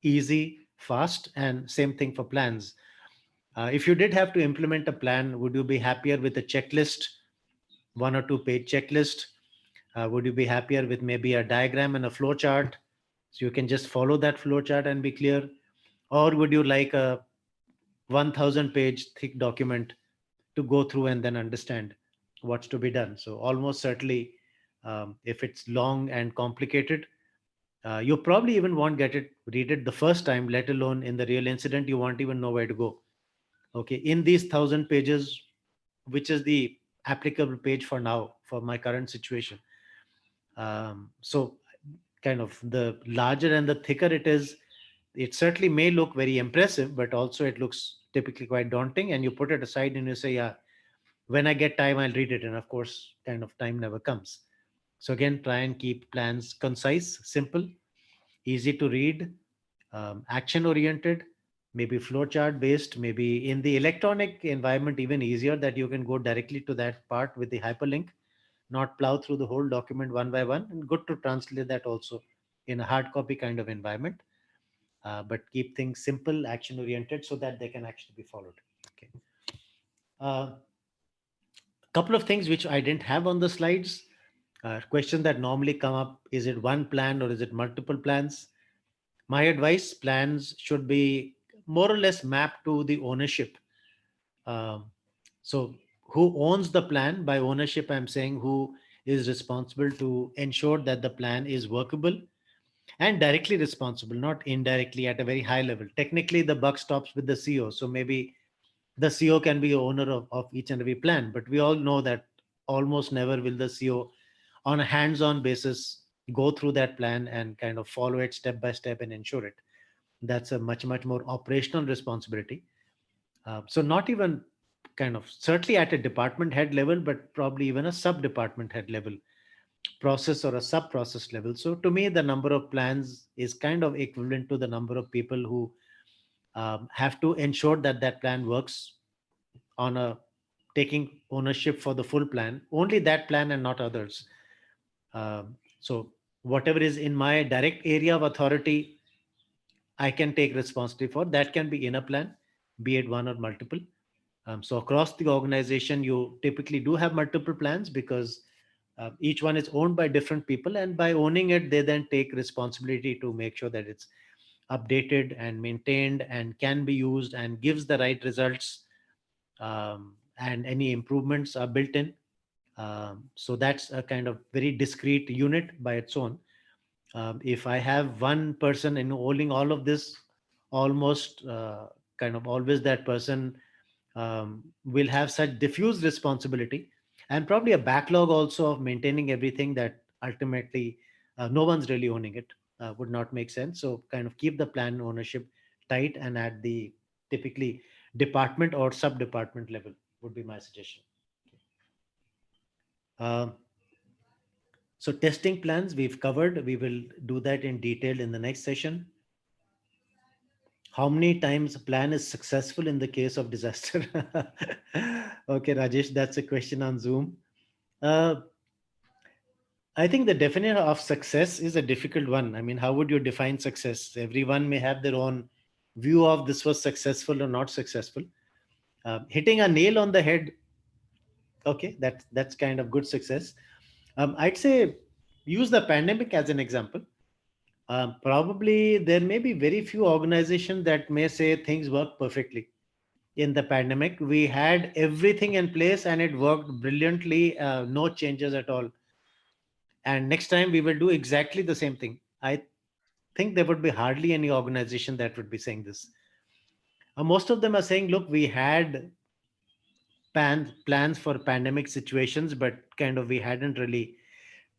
Speaker 1: easy, fast, and same thing for plans. If you did have to implement a plan, would you be happier with a checklist, 1 or 2 page checklist? Would you be happier with maybe a diagram and a flow chart so you can just follow that flow chart and be clear? Or would you like a 1000 page thick document to go through and then understand what's to be done? So almost certainly, if it's long and complicated, you probably even won't get it read it the first time, let alone in the real incident you won't even know where to go. Okay, in these 1000 pages, which is the applicable page for now for my current situation? So kind of the larger and the thicker it is, it certainly may look very impressive, but also it looks typically quite daunting, and you put it aside and you say, yeah, when I get time, I'll read it. And of course, kind of time never comes. So again, try and keep plans concise, simple, easy to read, action oriented, maybe flowchart based, maybe in the electronic environment, even easier, that you can go directly to that part with the hyperlink, not plow through the whole document one by one, and good to translate that also in a hard copy kind of environment. But keep things simple, action oriented, so that they can actually be followed. Okay. Couple of things which I didn't have on the slides. Question that normally come up: is it one plan or is it multiple plans? My advice: plans should be more or less mapped to the ownership. Um, so, who owns the plan? By ownership, I'm saying who is responsible to ensure that the plan is workable, and directly responsible, not indirectly at a very high level. Technically, the buck stops with the CEO. So maybe the CEO can be owner of each and every plan, but we all know that almost never will the CEO, on a hands-on basis, go through that plan and kind of follow it step by step and ensure it. That's a much more operational responsibility. So not even kind of certainly at a department head level, but probably even a sub department head level process or a sub process level. So to me, the number of plans is kind of equivalent to the number of people who have to ensure that that plan works, on a taking ownership for the full plan, only that plan and not others. So whatever is in my direct area of authority, I can take responsibility for. That can be in a plan, be it one or multiple. So across the organization, you typically do have multiple plans because each one is owned by different people, and by owning it, they then take responsibility to make sure that it's updated and maintained and can be used and gives the right results, and any improvements are built in. So that's a kind of very discrete unit by its own. If I have one person in holding all of this, almost kind of always that person will have such diffuse responsibility, and probably a backlog also of maintaining everything, that ultimately no one's really owning it. Would not make sense. So kind of keep the plan ownership tight and at the typically department or sub department level would be my suggestion. Um, so testing plans we've covered. We will do that in detail in the next session. How many times a plan is successful in the case of disaster? Okay, Rajesh, that's a question on Zoom. Uh, I think the definition of success is a difficult one. I mean, how would you define success? Everyone may have their own view of this was successful or not successful. Hitting a nail on the head Okay, that's kind of good success. I'd say use the pandemic as an example. Probably there may be very few organizations that may say things work perfectly. In the pandemic, we had everything in place and it worked brilliantly, no changes at all. And next time we will do exactly the same thing. I think there would be hardly any organization that would be saying this. Most of them are saying, look, we had plans for pandemic situations, but kind of we hadn't really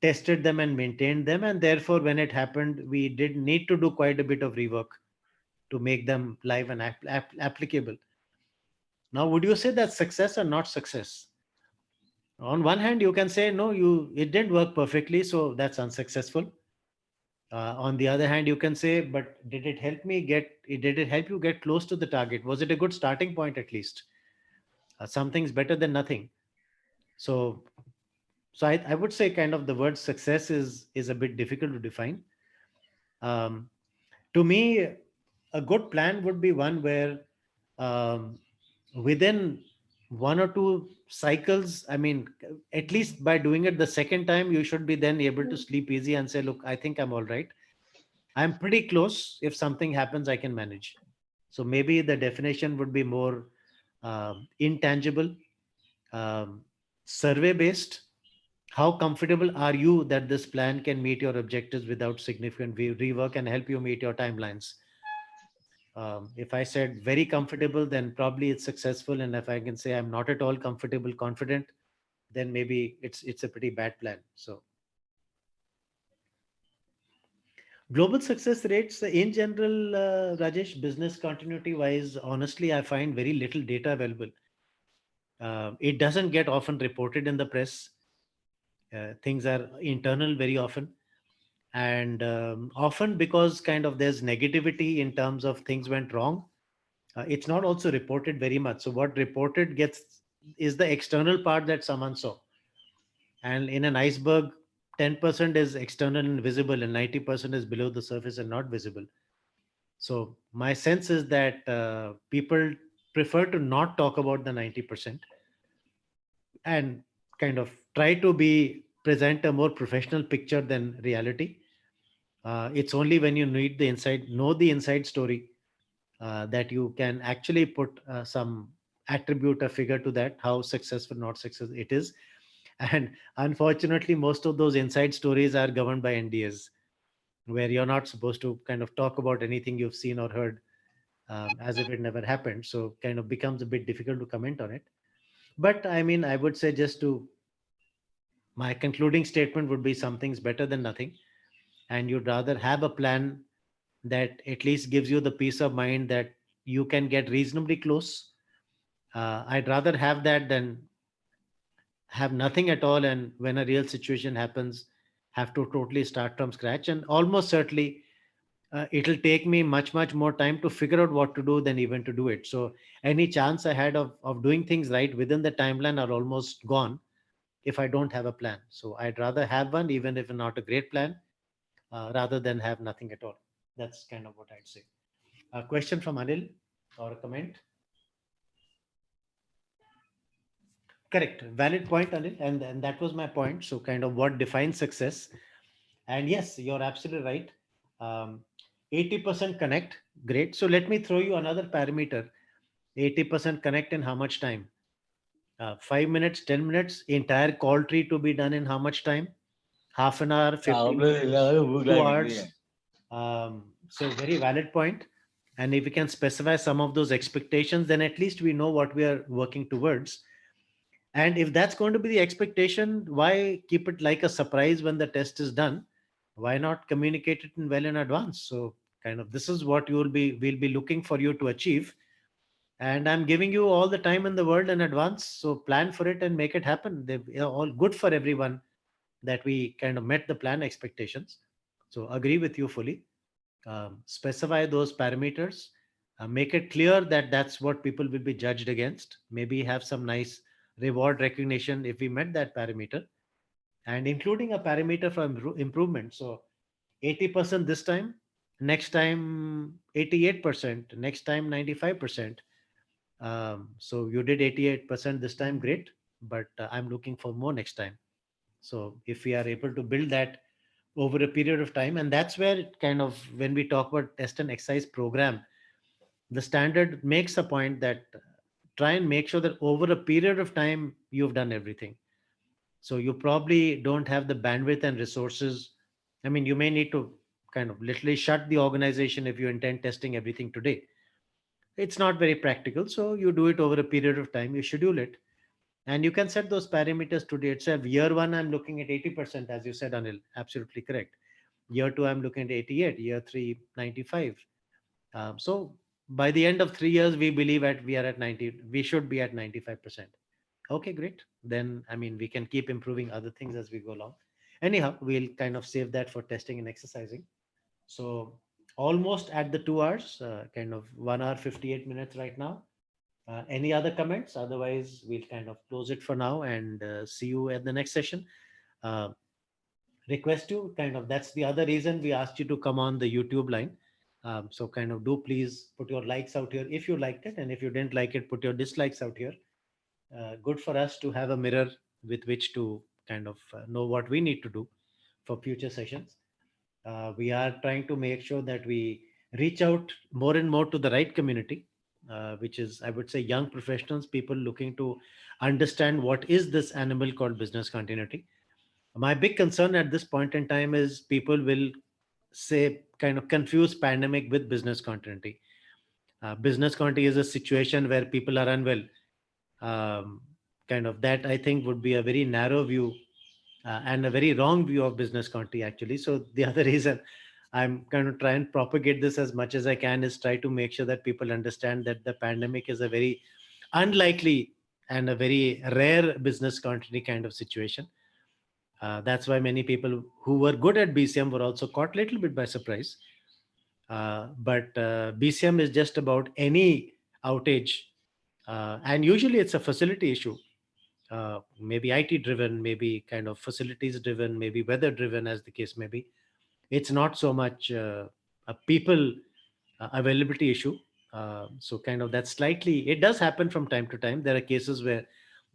Speaker 1: tested them and maintained them. And therefore, when it happened, we did need to do quite a bit of rework to make them live and applicable. Now, would you say that's success or not success? On one hand, you can say, no, it didn't work perfectly, so that's unsuccessful. On the other hand, you can say, but did it help you get close to the target? Was it a good starting point at least? Something's better than nothing. So, so I would say kind of the word success is a bit difficult to define. Um, to me, a good plan would be one where um, within one or two cycles, I mean, at least by doing it the second time, you should be then able to sleep easy and say, look, I think I'm all right. I'm pretty close. If something happens, I can manage. So maybe the definition would be more intangible, um, survey based. How comfortable are you that this plan can meet your objectives without significant rework and help you meet your timelines? If I said very comfortable, then probably it's successful. And if I can say I'm not at all comfortable, confident, then maybe it's a pretty bad plan. So global success rates in general, Rajesh, business continuity wise, honestly, I find very little data available. It doesn't get often reported in the press. Things are internal very often. And often because kind of there's negativity in terms of things went wrong, it's not also reported very much. So what reported gets is the external part that someone saw. And in an iceberg, 10% is external and visible, and 90% is below the surface and not visible. So my sense is that people prefer to not talk about the 90% and kind of try to be present a more professional picture than reality. It's only when you know the inside story, that you can actually put some attribute or figure to that, how successful, not success it is. And unfortunately, most of those inside stories are governed by NDAs, where you're not supposed to kind of talk about anything you've seen or heard, as if it never happened. So kind of becomes a bit difficult to comment on it. But I mean, I would say just to my concluding statement would be something's better than nothing. And you'd rather have a plan that at least gives you the peace of mind that you can get reasonably close. I'd rather have that than have nothing at all. And when a real situation happens, have to totally start from scratch. And almost certainly, it'll take me much, much more time to figure out what to do than even to do it. So any chance I had of doing things right within the timeline are almost gone if I don't have a plan. So I'd rather have one, even if not a great plan, rather than have nothing at all. That's kind of what I'd say. A question from Anil or a comment? Correct. Valid point, Anil. And that was my point. So kind of what defines success. And yes, you're absolutely right. Um, 80% connect. Great. So let me throw you another parameter. 80% connect in how much time? 5 minutes, 10 minutes, entire call tree to be done in how much time? Half an hour, 15 minutes, 2 hours. So very valid point. And if we can specify some of those expectations, then at least we know what we are working towards. And if that's going to be the expectation, why keep it like a surprise when the test is done? Why not communicate it in well in advance? So kind of this is what we'll be looking for you to achieve. And I'm giving you all the time in the world in advance. So plan for it and make it happen. They're all good for everyone that we kind of met the plan expectations. So agree with you fully. Specify those parameters, make it clear that that's what people will be judged against. Maybe have some nice reward recognition if we met that parameter, and including a parameter for improvement. So 80% this time, next time 88%, next time 95%. So you did 88% this time, great. but I'm looking for more next time. So if we are able to build that over a period of time, and that's where it kind of, when we talk about test and exercise program, the standard makes a point that try and make sure that over a period of time you've done everything. So you probably don't have the bandwidth and resources. I mean, you may need to kind of literally shut the organization if you intend testing everything today. It's not very practical. So you do it over a period of time, you schedule it, and you can set those parameters today itself. Year one, I'm looking at 80%, as you said, Anil, absolutely correct. Year two, I'm looking at 88, year three, 95. So by the end of 3 years, we believe at we are at 90, we should be at 95%. Okay, great. Then, I mean, we can keep improving other things as we go along. Anyhow, we'll kind of save that for testing and exercising. So almost at the 2 hours, kind of 1 hour, 58 minutes right now. Any other comments? Otherwise, we'll kind of close it for now and see you at the next session. Uh, Request you kind of, that's the other reason we asked you to come on the YouTube line. So kind of do please put your likes out here if you liked it, and if you didn't like it, put your dislikes out here. Good for us to have a mirror with which to kind of know what we need to do for future sessions. We are trying to make sure that we reach out more and more to the right community, which is, I would say, young professionals, people looking to understand what is this animal called business continuity. My big concern at this point in time is people will say kind of confuse pandemic with business continuity. Business continuity is a situation where people are unwell. Um, Kind of that, I think, would be a very narrow view and a very wrong view of business continuity, actually. So the other reason I'm kind of try and propagate this as much as I can is try to make sure that people understand that the pandemic is a very unlikely and a very rare business continuity kind of situation. That's why many people who were good at BCM were also caught a little bit by surprise. But BCM is just about any outage, and usually it's a facility issue. Maybe IT driven, maybe kind of facilities driven, maybe weather driven, as the case may be. It's not so much a people availability issue. So kind of that slightly, it does happen from time to time. There are cases where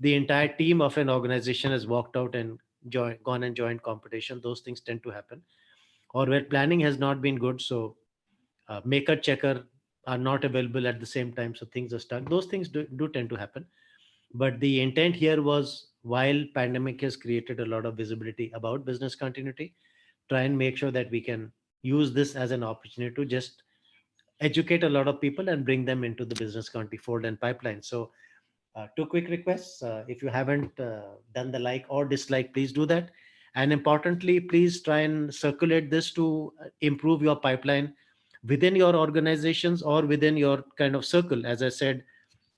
Speaker 1: the entire team of an organization has walked out and gone and joined competition. Those things tend to happen. Or where planning has not been good. So maker checker are not available at the same time. So things are stuck. Those things do tend to happen. But the intent here was, while pandemic has created a lot of visibility about business continuity, try and make sure that we can use this as an opportunity to just educate a lot of people and bring them into the business continuity fold and pipeline. So two quick requests. If you haven't done the like or dislike, please do that. And importantly, please try and circulate this to improve your pipeline within your organizations or within your kind of circle. As I said,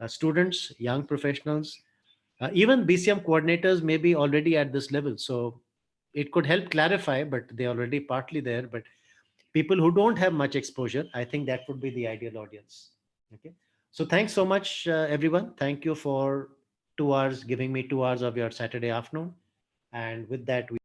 Speaker 1: students, young professionals, even BCM coordinators may be already at this level. So it could help clarify, but they're already partly there. But people who don't have much exposure, I think that would be the ideal audience. Okay. So thanks so much, everyone. Thank you for 2 hours, giving me 2 hours of your Saturday afternoon. And with that, we